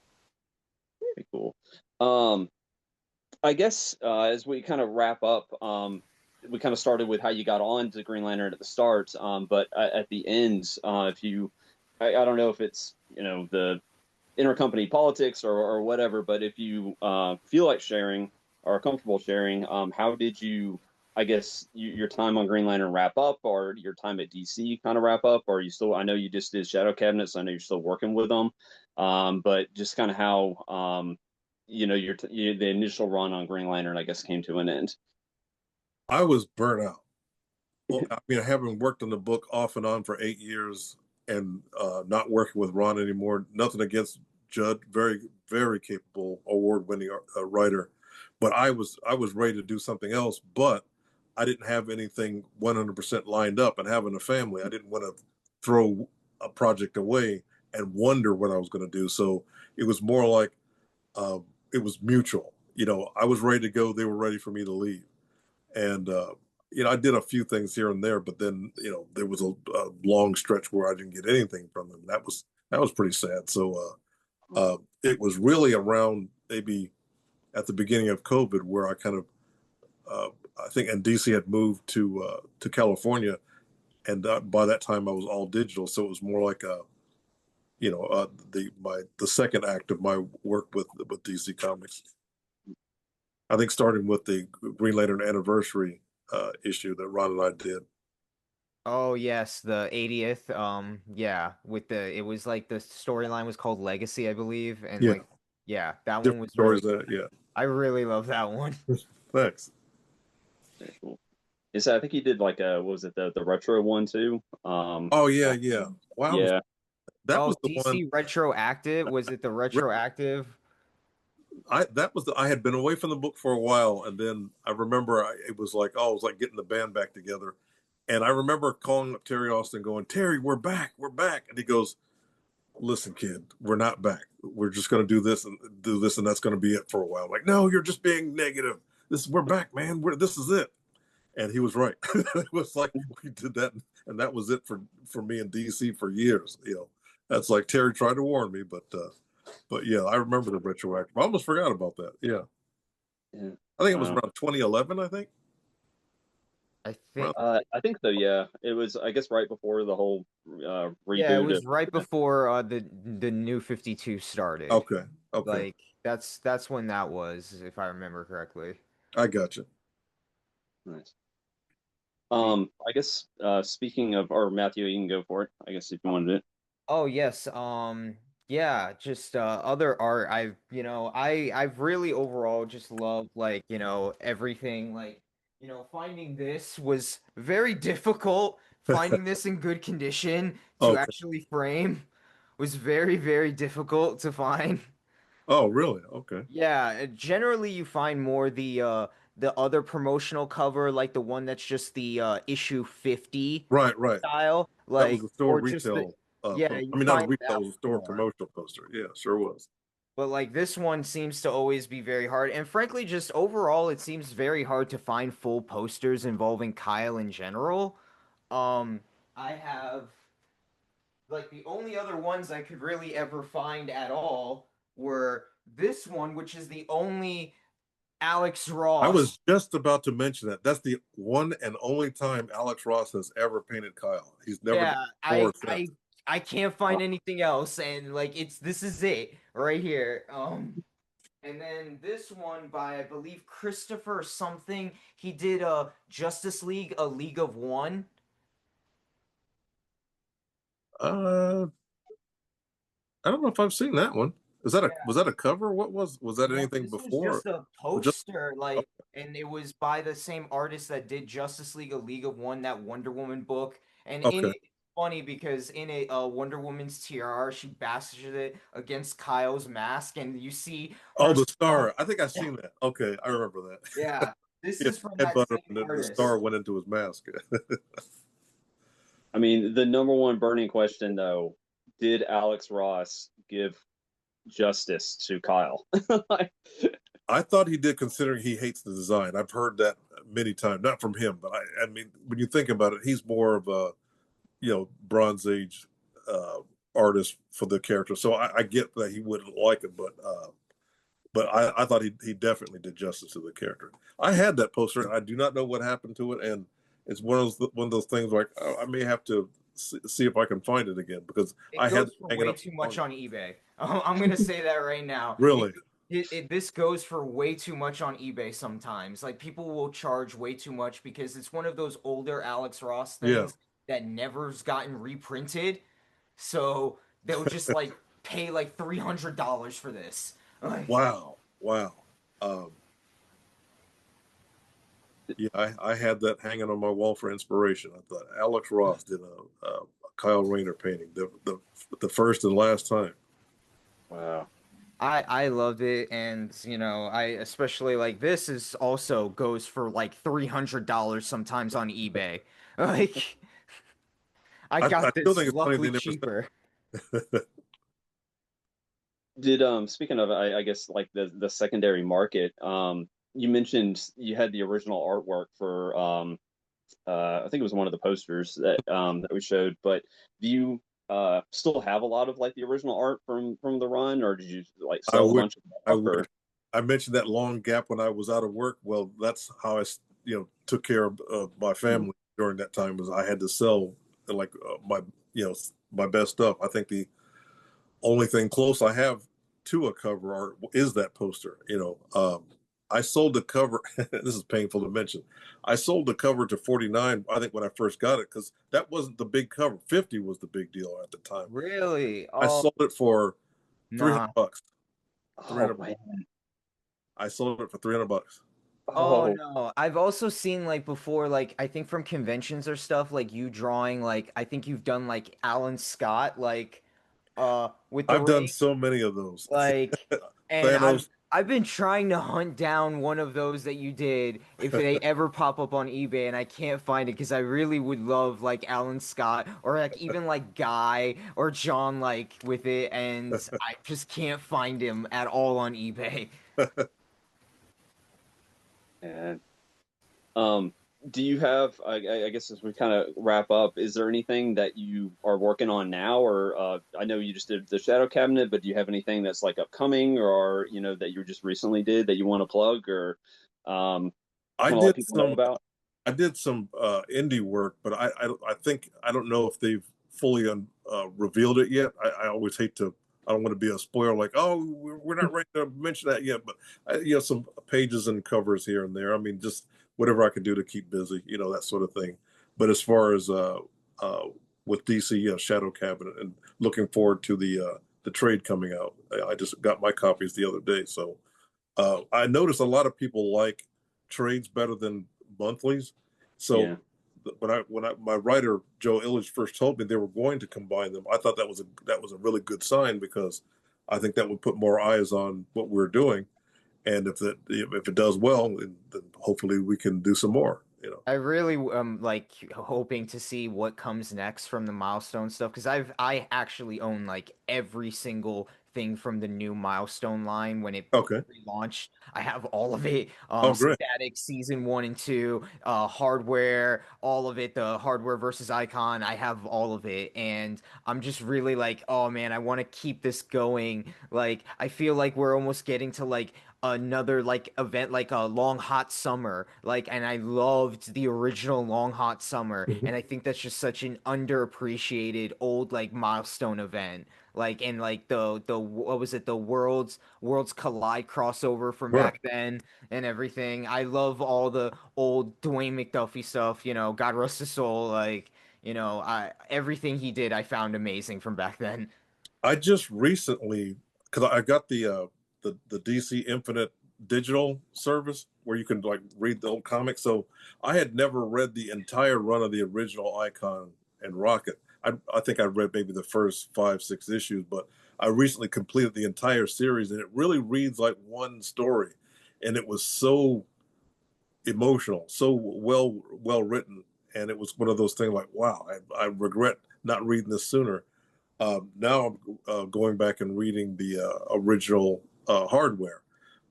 Very cool. Um, I guess as we kind of wrap up, we kind of started with how you got on to Green Lantern at the start, but at the end, if you, I don't know if it's the intercompany politics or whatever, but if you feel like sharing or are comfortable sharing, how did you, I guess, your time on Green Lantern wrap up, or your time at DC kind of wrap up, or are you still? I know you just did Shadow Cabinets. I know you're still working with them, but just kind of how the initial run on Green Lantern, I guess, came to an end. I was burnt out. Well, I mean, having worked on the book off and on for 8 years and not working with Ron anymore. Nothing against Judd, very very capable, award-winning writer, but I was ready to do something else. But I didn't have anything 100% lined up, and having a family, I didn't want to throw a project away and wonder what I was going to do. So it was more like uh, it was mutual. I was ready to go; they were ready for me to leave, and I did a few things here and there, but then there was a long stretch where I didn't get anything from them. That was pretty sad. So it was really around maybe at the beginning of COVID where I kind of uh, I think and DC had moved to California, and by that time I was all digital, so it was more like the second act of my work with DC Comics. I think starting with the Green Lantern anniversary issue that Ron and I did. Oh yes, the 80th. Yeah, with it was like the storyline was called Legacy, I believe, and Yeah, like yeah, that one different was really stories. Yeah, I really love that one. thanks. Very cool. Is I think he did like what was it, the retro one too? Oh yeah, yeah. Wow, Yeah. that was Oh, the one. DC Retroactive? Was it the Retroactive? I had been away from the book for a while, and then I remember it was like I was like getting the band back together, and I remember calling up Terry Austin, going, "Terry, we're back," and he goes, "Listen, kid, we're not back. We're just going to do this, and that's going to be it for a while." I'm like, no, you're just being negative. We're back, man. This is it. And he was right. It was like we did that, and that was it for me in DC for years. That's like Terry tried to warn me, but yeah, I remember the retroactive. I almost forgot about that. Yeah, Yeah. I think it was around 2011. I think. I think I think so. Yeah, it was. I guess right before the whole yeah, it reboot. was right before the new 52 started. Okay. Okay. Like that's when that was, if I remember correctly. I got you. Nice. I guess speaking of, or Matthew, you can go for it. I guess if you wanted it. Oh yes, yeah, just other art. I've really overall just loved like, everything like, finding this was very difficult. Finding this in good condition to Okay. actually frame was very, very difficult to find. Oh, really? Okay. Yeah, generally you find more the other promotional cover, like the one that's just the issue 50 Right. Right. style, That was like a store or just the retail. yeah, you I mean, not a find retail. that It was a store more. promotional poster. Yeah, sure was. But like this one seems to always be very hard. And frankly, just overall, it seems very hard to find full posters involving Kyle in general. Um, I have like the only other ones I could really ever find at all were this one, which is the only Alex I Ross. was just about to mention that. That's the one and only time Alex Ross has ever painted Kyle. He's never done Yeah, it before or since. I can't find anything else, and like this is it right here. And then this one by I believe Christopher something. He did Justice League, a League of One. Uh, I don't know if I've seen that one. Is that a Yeah. was that a cover? Was that No, anything this was before? just a Or just poster, like, and it was by the same artist that did Justice League, a League of One, that Wonder Woman book. And in okay? it, it's funny because in it, Wonder Woman's tiara, she bashes it against Kyle's mask, and you see Oh, her the skull. star. I think I've seen that. Okay, I remember that. Yeah, this Yeah, is from that headbutt him, same and then the star artist. went into his mask. I mean, the number one burning question though, did Alex Ross give justice to Kyle? I thought he did, considering he hates the design. I've heard that many times, not from him, but I mean, when you think about it, he's more of a Bronze Age uh, artist for the character. So I get that he wouldn't like it, but I thought he definitely did justice to the character. I had that poster, and I do not know what happened to it, and it's one of those things like I may have to see if I can find it again because It I had goes it for hanging way up. too much on eBay. I'm gonna say that right now. Really? This goes for way too much on eBay sometimes. Like people will charge way too much because it's one of those older Alex Ross Yeah. things that never's gotten reprinted. So they'll just like pay like $300 for this. Like, Wow. Wow. Um, yeah, I had that hanging on my wall for inspiration. I thought Alex Ross did a Kyle Rayner painting, the first and last time. Wow. I loved it, and I especially like this is also goes for like $300 sometimes on eBay. Like I I got still this think it's funny luckily they never cheaper. said. Did speaking of I guess like the secondary market, you mentioned you had the original artwork for I think it was one of the posters that we showed, but do you still have a lot of like the original art from the run, or did you like I sell a wish. bunch of I stuff, wish. or I mentioned that long gap when I was out of work. Well, that's how I took care of my family during that time. Was I had to sell like my you know my best stuff. I think the only thing close I have to a cover art is that poster. I sold the cover. This is painful to mention. I sold the cover to 49. I think when I first got it, because that wasn't the big cover. 50 was the big deal at the time. Really? I Oh, sold it for 300 nah. bucks. oh 300. man, I sold it for 300 bucks. Oh oh no. I've also seen like before, like I think from conventions or stuff, like you drawing like I think you've done like Alan Scott, like with the I've done ring. so many of those. Like, and Thanos. I've been trying to hunt down one of those that you did if they ever pop up on eBay, and I can't find it because I really would love like Alan Scott or like even like Guy or John like with it, and I just can't find him at all on eBay. man. Um, do you have, I guess as we kind of wrap up, is there anything that you are working on now? Or I know you just did the Shadow Cabinet, but do you have anything that's like upcoming or, that you just recently did that you want to plug or I want to let did people know some. about? I did some indie work, but I think I don't know if they've fully revealed it yet. I always hate to. I don't want to be a spoiler, like, oh, we're not ready to mention that yet. But some pages and covers here and there. I mean, just whatever I can do to keep busy, that sort of thing. But as far as uh, with DC, Shadow Cabinet, and looking forward to the trade coming out. I just got my copies the other day, so I noticed a lot of people like trades better than monthlies. So Yeah. when my writer Joe Illich first told me they were going to combine them, I thought that was a really good sign because I think that would put more eyes on what we're doing, and if it does well, then hopefully we can do some more. I really like hoping to see what comes next from the milestone stuff because I actually own like every single everything from the new Milestone line when it Okay. relaunched. I have all of it. Oh, great. Static season 1 and 2, hardware, all of it, the hardware versus icon. I have all of it. And I'm just really like, oh man, I want to keep this going. Like, I feel like we're almost getting to like another like event like a long hot summer, like, and I loved the original long hot summer, Mhm. and I think that's just such an underappreciated old like milestone event, like, and like the what was it, the worlds collide crossover from Right. back then and everything. I love all the old Dwayne McDuffie stuff, God rest his soul, like, I everything he did I found amazing from back then. I just recently, because I got the DC Infinite digital service where you can like read the old comics. So I had never read the entire run of the original Icon and Rocket. I think I read maybe the first 5, 6 issues, but I recently completed the entire series, and it really reads like one story, and it was so emotional, so well written, and it was one of those things like, wow, I regret not reading this sooner. Now I'm going back and reading the original hardware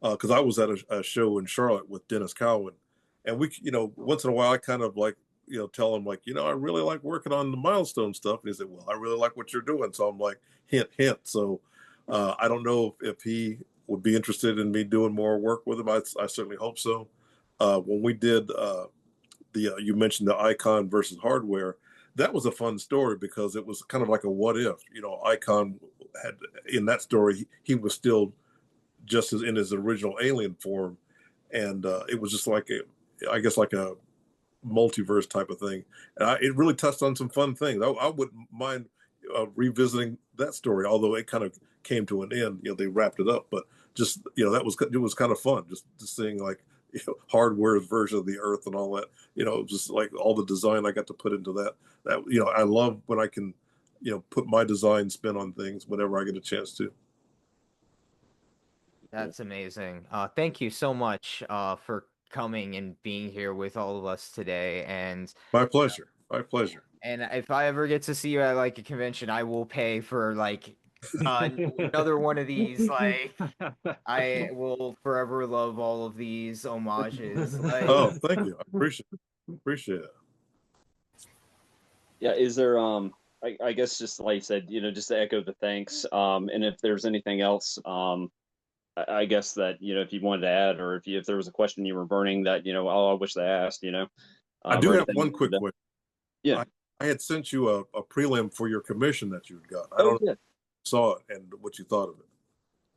because I was at a show in Charlotte with Dennis Cowan, and once in a while I kind of like, tell him like, I really like working on the milestone stuff, and he said, well, I really like what you're doing, so I'm like, hint, hint. So I don't know if he would be interested in me doing more work with him. I certainly hope so. When we did the you mentioned the Icon versus hardware, that was a fun story because it was kind of like a what if. Icon had, in that story, he was still just as in his original alien form, and it was just like I guess like a multiverse type of thing, and it really touched on some fun things. I wouldn't mind revisiting that story, although it kind of came to an end. They wrapped it up, but just it was kind of fun just seeing like hardware's version of the Earth and all that. Just like all the design I got to put into that. I love when I can put my design spin on things whenever I get a chance to. That's amazing. Thank you so much for coming and being here with all of us today. My pleasure. My pleasure. And if I ever get to see you at like a convention, I will pay for like another one of these. Like, I will forever love all of these homages. Like, Oh, thank you. I appreciate it. Yeah, is there I guess just like you said, just to echo the thanks. And if there's anything else, I guess that, if you wanted to add, or if there was a question you were burning that, oh, I wish they asked, I do or have anything. one quick question. Yeah. I had sent you a prelim for your commission that you'd got. I Oh, don't know yeah. if you saw it and what you thought of it.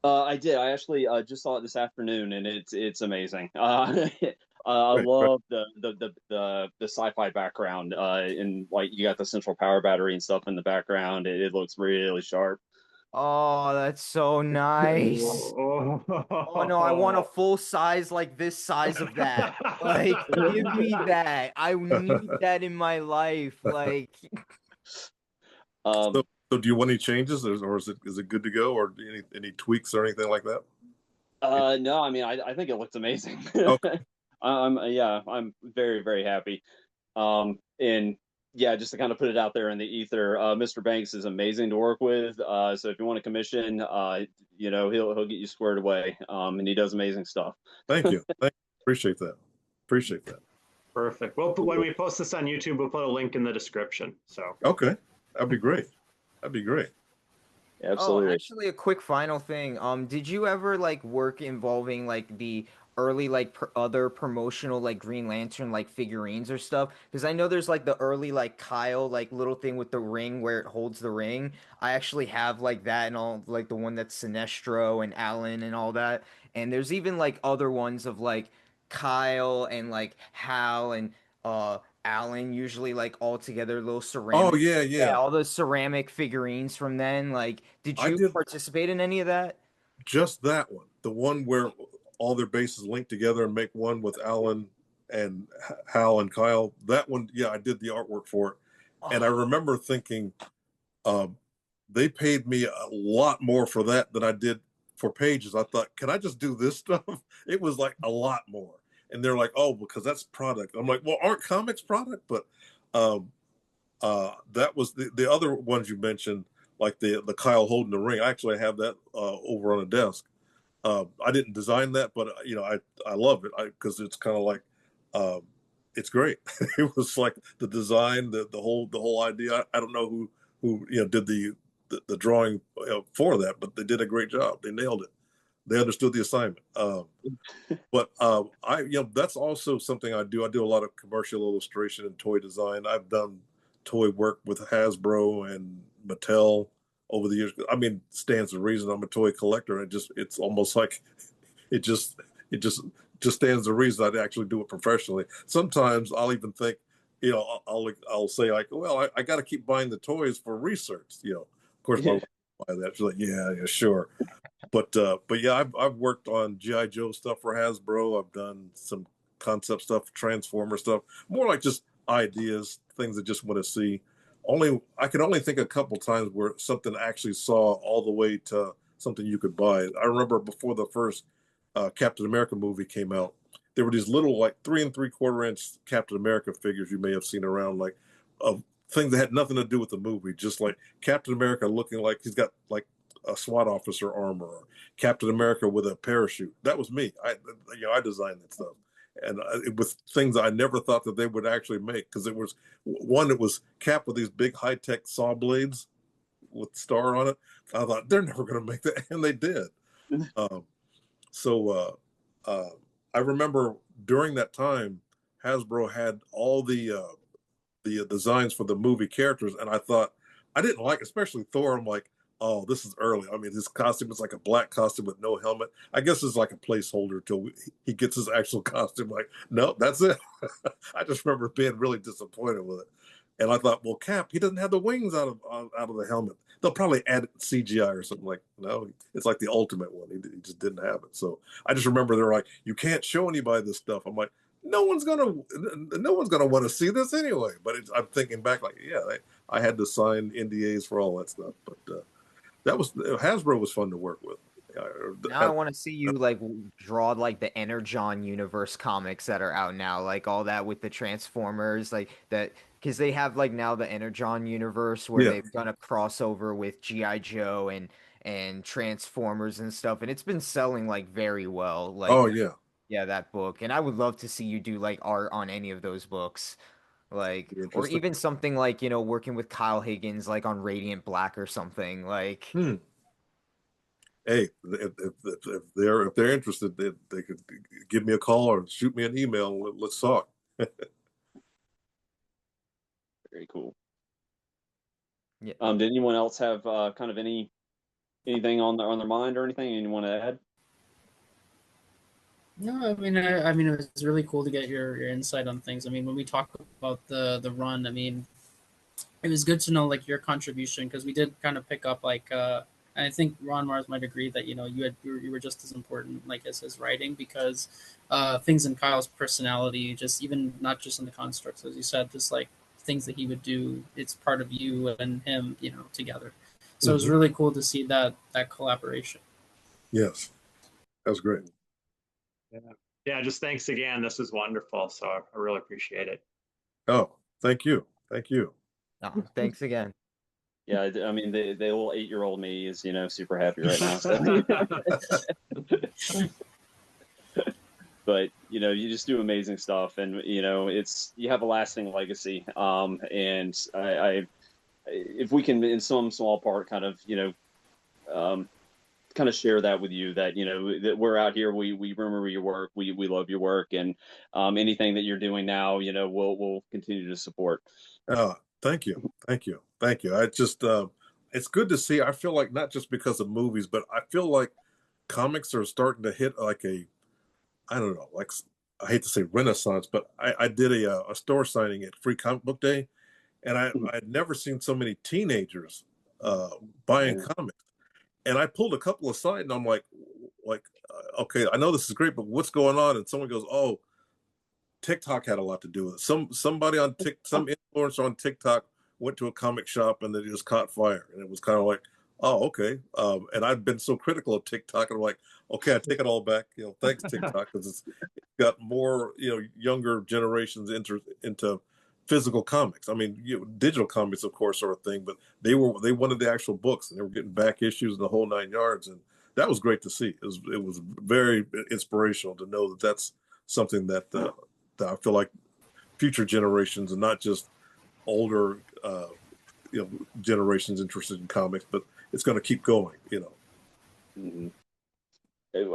I did. I actually just saw it this afternoon, and it's amazing. I Great, great. love the sci-fi background, and like you got the central power battery and stuff in the background. It looks really sharp. oh, that's so nice. Oh no, I want a full size, like this size of that. Like, give me that. I need that in my life. Like, Um, So do you want any changes, or is it good to go, or any tweaks or anything like that? no, I mean, I think it looks amazing. Okay, Yeah, I'm very, very happy. And yeah, just to kind of put it out there in the ether, Mr. Banks is amazing to work with. So if you want a commission, he'll get you squared away. And he does amazing stuff. thank you. Appreciate that. Appreciate that. Perfect. Well, when we post this on YouTube, we'll put a link in the description. So Okay, that'd be great. That'd be great. oh, Absolutely. actually, a quick final thing. Did you ever like work involving like the early like other promotional like Green Lantern like figurines or stuff? Because I know there's like the early like Kyle like little thing with the ring where it holds the ring. I actually have like that and all like the one that's Sinestro and Alan and all that. And there's even like other ones of like Kyle and like Hal and Alan, usually like all together little Oh ceramic. yeah, Yeah, yeah. all those ceramic figurines from then. Like, did I you did participate in any of that? just that one, the one where all their bases link together and make one with Alan and Hal and Kyle. That one, yeah, I did the artwork for it, and I Oh, remember thinking, um, they paid me a lot more for that than I did for pages. I thought, can I just do this stuff? It was like a lot more. And they're like, oh, because that's product. I'm like, well, aren't comics product? But that was the other ones you mentioned like the Kyle holding the ring. I actually have that over on a desk. I didn't design that, but I love it because it's kind of like it's great. It was like the design, the whole idea. I don't know who did the drawing for that, but they did a great job. They nailed it. They understood the assignment. But I that's also something I do. I do a lot of commercial illustration and toy design. I've done toy work with Hasbro and Mattel over the years. I mean, stands to reason I'm a toy collector. It's almost like it just it just stands to reason I'd actually do it professionally. Sometimes I'll even think, I'll say like, well, I got to keep buying the toys for research. Of course, my wife will buy that. She's like, yeah, sure. But yeah, I've worked on GI Joe stuff for Hasbro. I've done some concept stuff, Transformer stuff, more like just ideas, things I just want to see. I can only think a couple times where something actually saw all the way to something you could buy. I remember before the first Captain America movie came out, there were these little like 3 3/4 inch Captain America figures you may have seen around, like of things that had nothing to do with the movie, just like Captain America looking like he's got like a SWAT officer armor, or Captain America with a parachute. That was me. I designed that stuff, and it was things I never thought that they would actually make, because it was Cap with these big high tech saw blades with star on it. I thought they're never going to make that, and they did. um, so I remember during that time, Hasbro had all the designs for the movie characters, and I thought I didn't like, especially Thor. I'm like, oh, this is early. I mean, his costume is like a black costume with no helmet. I guess it's like a placeholder till he gets his actual costume. Like, no, that's it. I just remember being really disappointed with it. And I thought, well, Cap, he doesn't have the wings out of the helmet. They'll probably add CGI or something. Like, no, it's like the ultimate one. He just didn't have it. So I just remember they're like, you can't show anybody this stuff. I'm like, no one's gonna want to see this anyway. But I'm thinking back, like, yeah, I had to sign NDAs for all that stuff. But Hasbro was fun to work with. Now I want to see you like draw like the Energon universe comics that are out now, like all that with the Transformers, like that, because they have like now the Energon universe where Yeah. they've done a crossover with GI Joe and Transformers and stuff, and it's been selling like very well. Oh Like, yeah. yeah, that book, and I would love to see you do like art on any of those books, like, or Interesting. even something like working with Kyle Higgins, like on Radiant Black or something, like. Hey, if they're interested, they could give me a call or shoot me an email. And let's talk. Very cool. Yeah. Did anyone else have kind of anything on their mind or anything you want to add? No, I mean, it was really cool to get your insight on things. I mean, when we talk about the run, I mean, it was good to know like your contribution, because we did kind of pick up like and I think Ron Mars might agree that you were just as important like as his writing, because things in Kyle's personality, just even not just in the constructs, as you said, just like things that he would do, it's part of you and him, together. So it was really cool to see that collaboration. Yes, that was great. Yeah, just thanks again. This is wonderful. So I really appreciate it. Oh, thank you. Oh, thanks again. Yeah, I mean, the little 8-year-old me is super happy right now. So. But you just do amazing stuff, and you have a lasting legacy. And I if we can, in some small part, kind of kind of share that with you, that that we're out here, we remember your work, we love your work, and anything that you're doing now, we'll continue to support. Thank you. I just it's good to see. I feel like not just because of movies, but I feel like comics are starting to hit like I don't know, like, I hate to say renaissance, but I did a store signing at Free Comic Book Day, and I'd never seen so many teenagers buying comics. And I pulled a couple aside, and I'm like, okay, I know this is great, but what's going on? And someone goes, oh, TikTok had a lot to do with it. Somebody on some influencer on TikTok went to a comic shop and they just caught fire, and it was kind of like, oh, okay. And I've been so critical of TikTok, and I'm like, okay, I take it all back. Thanks TikTok, because it's got more younger generations into physical comics. I mean, digital comics, of course, are a thing, but they wanted the actual books, and they were getting back issues and the whole nine yards, and that was great to see. It was very inspirational to know that that's something that I feel like future generations, and not just older generations interested in comics, but it's going to keep going. Mm-hmm.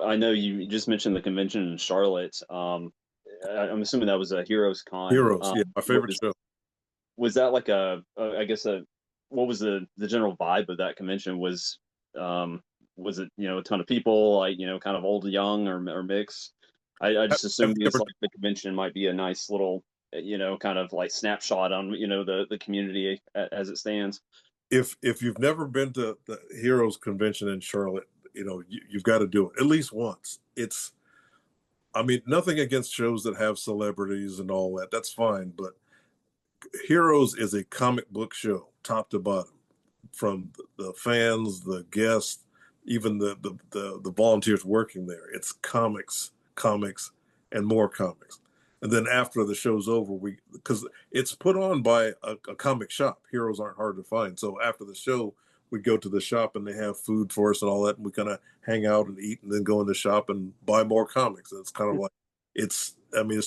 I know you just mentioned the convention in Charlotte. I'm assuming that was a Heroes Con. Heroes, yeah, my favorite show. Was that like I guess what was the general vibe of that convention? Was it a ton of people, like kind of old, young, or mix? I just assumed it's like the convention might be a nice little kind of like snapshot on the community as it stands. If you've never been to the Heroes Convention in Charlotte, you've got to do it at least once. I mean, nothing against shows that have celebrities and all that. That's fine, but Heroes is a comic book show, top to bottom, from the fans, the guests, even the volunteers working there. It's comics, and more comics. And then after the show's over, because it's put on by a comic shop. Heroes aren't hard to find. So after the show, we go to the shop and they have food for us and all that. And we kind of hang out and eat and then go in the shop and buy more comics. And it's kind of like, it's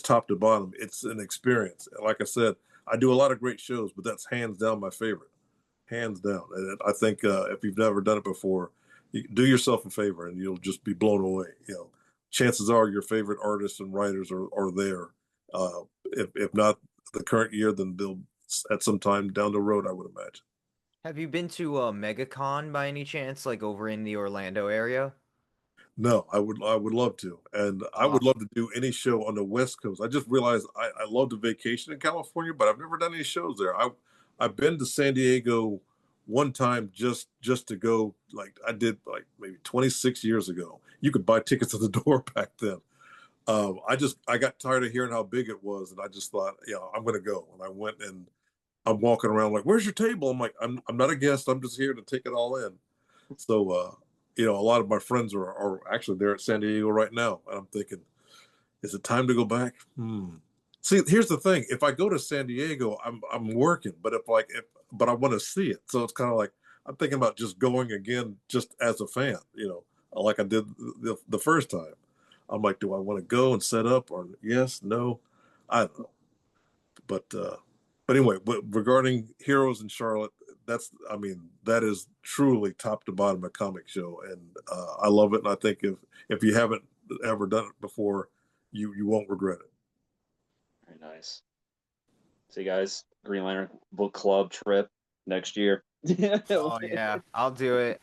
top to bottom. It's an experience. Like I said, I do a lot of great shows, but that's hands down my favorite. Hands down. And I think if you've never done it before, do yourself a favor and you'll just be blown away. Chances are your favorite artists and writers are there. If not the current year, then they'll at some time down the road, I would imagine. Have you been to MegaCon by any chance, like over in the Orlando area? No, I would love to, and I would love to do any show on the West Coast. I just realized I love to vacation in California, but I've never done any shows there. I've been to San Diego one time just to go. Like I did like maybe 26 years ago. You could buy tickets at the door back then. I got tired of hearing how big it was, and I just thought, I'm going to go. And I went, and I'm walking around like, "Where's your table?" I'm like, "I'm not a guest. I'm just here to take it all in." So, a lot of my friends are actually there at San Diego right now, and I'm thinking, is it time to go back? See, here's the thing: if I go to San Diego, I'm working, but but I want to see it, so it's kind of like I'm thinking about just going again, just as a fan, like I did the first time. I'm like, do I want to go and set up, or yes, no? I don't know. But anyway, regarding Heroes in Charlotte, that is truly top to bottom a comic show, and I love it. And I think if you haven't ever done it before, you won't regret it. Very nice. See, guys, Green Lantern Book Club trip next year. Oh yeah, I'll do it.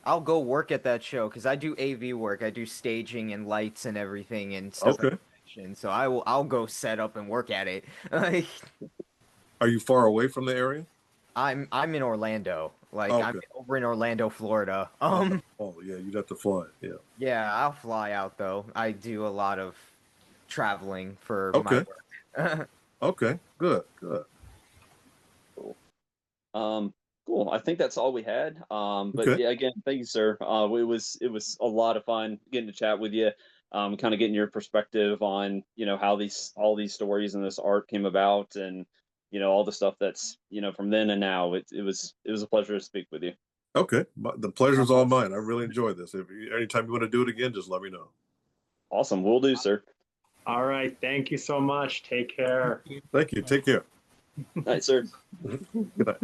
I'll go work at that show because I do AV work. I do staging and lights and everything and stuff. Okay. So I'll go set up and work at it. Are you far away from the area? I'm in Orlando. Like Okay. I'm over in Orlando, Florida. Oh yeah, you'd have to fly. Yeah. Yeah, I'll fly out though. I do a lot of traveling for my work. Okay. Good. Cool. Cool. I think that's all we had. But Okay. yeah, again, thank you, sir. It was a lot of fun getting to chat with you. Kind of getting your perspective on how all these stories and this art came about, and all the stuff that's from then and now. It was a pleasure to speak with you. Okay. The pleasure's all mine. I really enjoyed this. Anytime you want to do it again, just let me know. Awesome. Will do, sir. All right. Thank you so much. Take care. Thank you. Take care. All right, sir. Good night.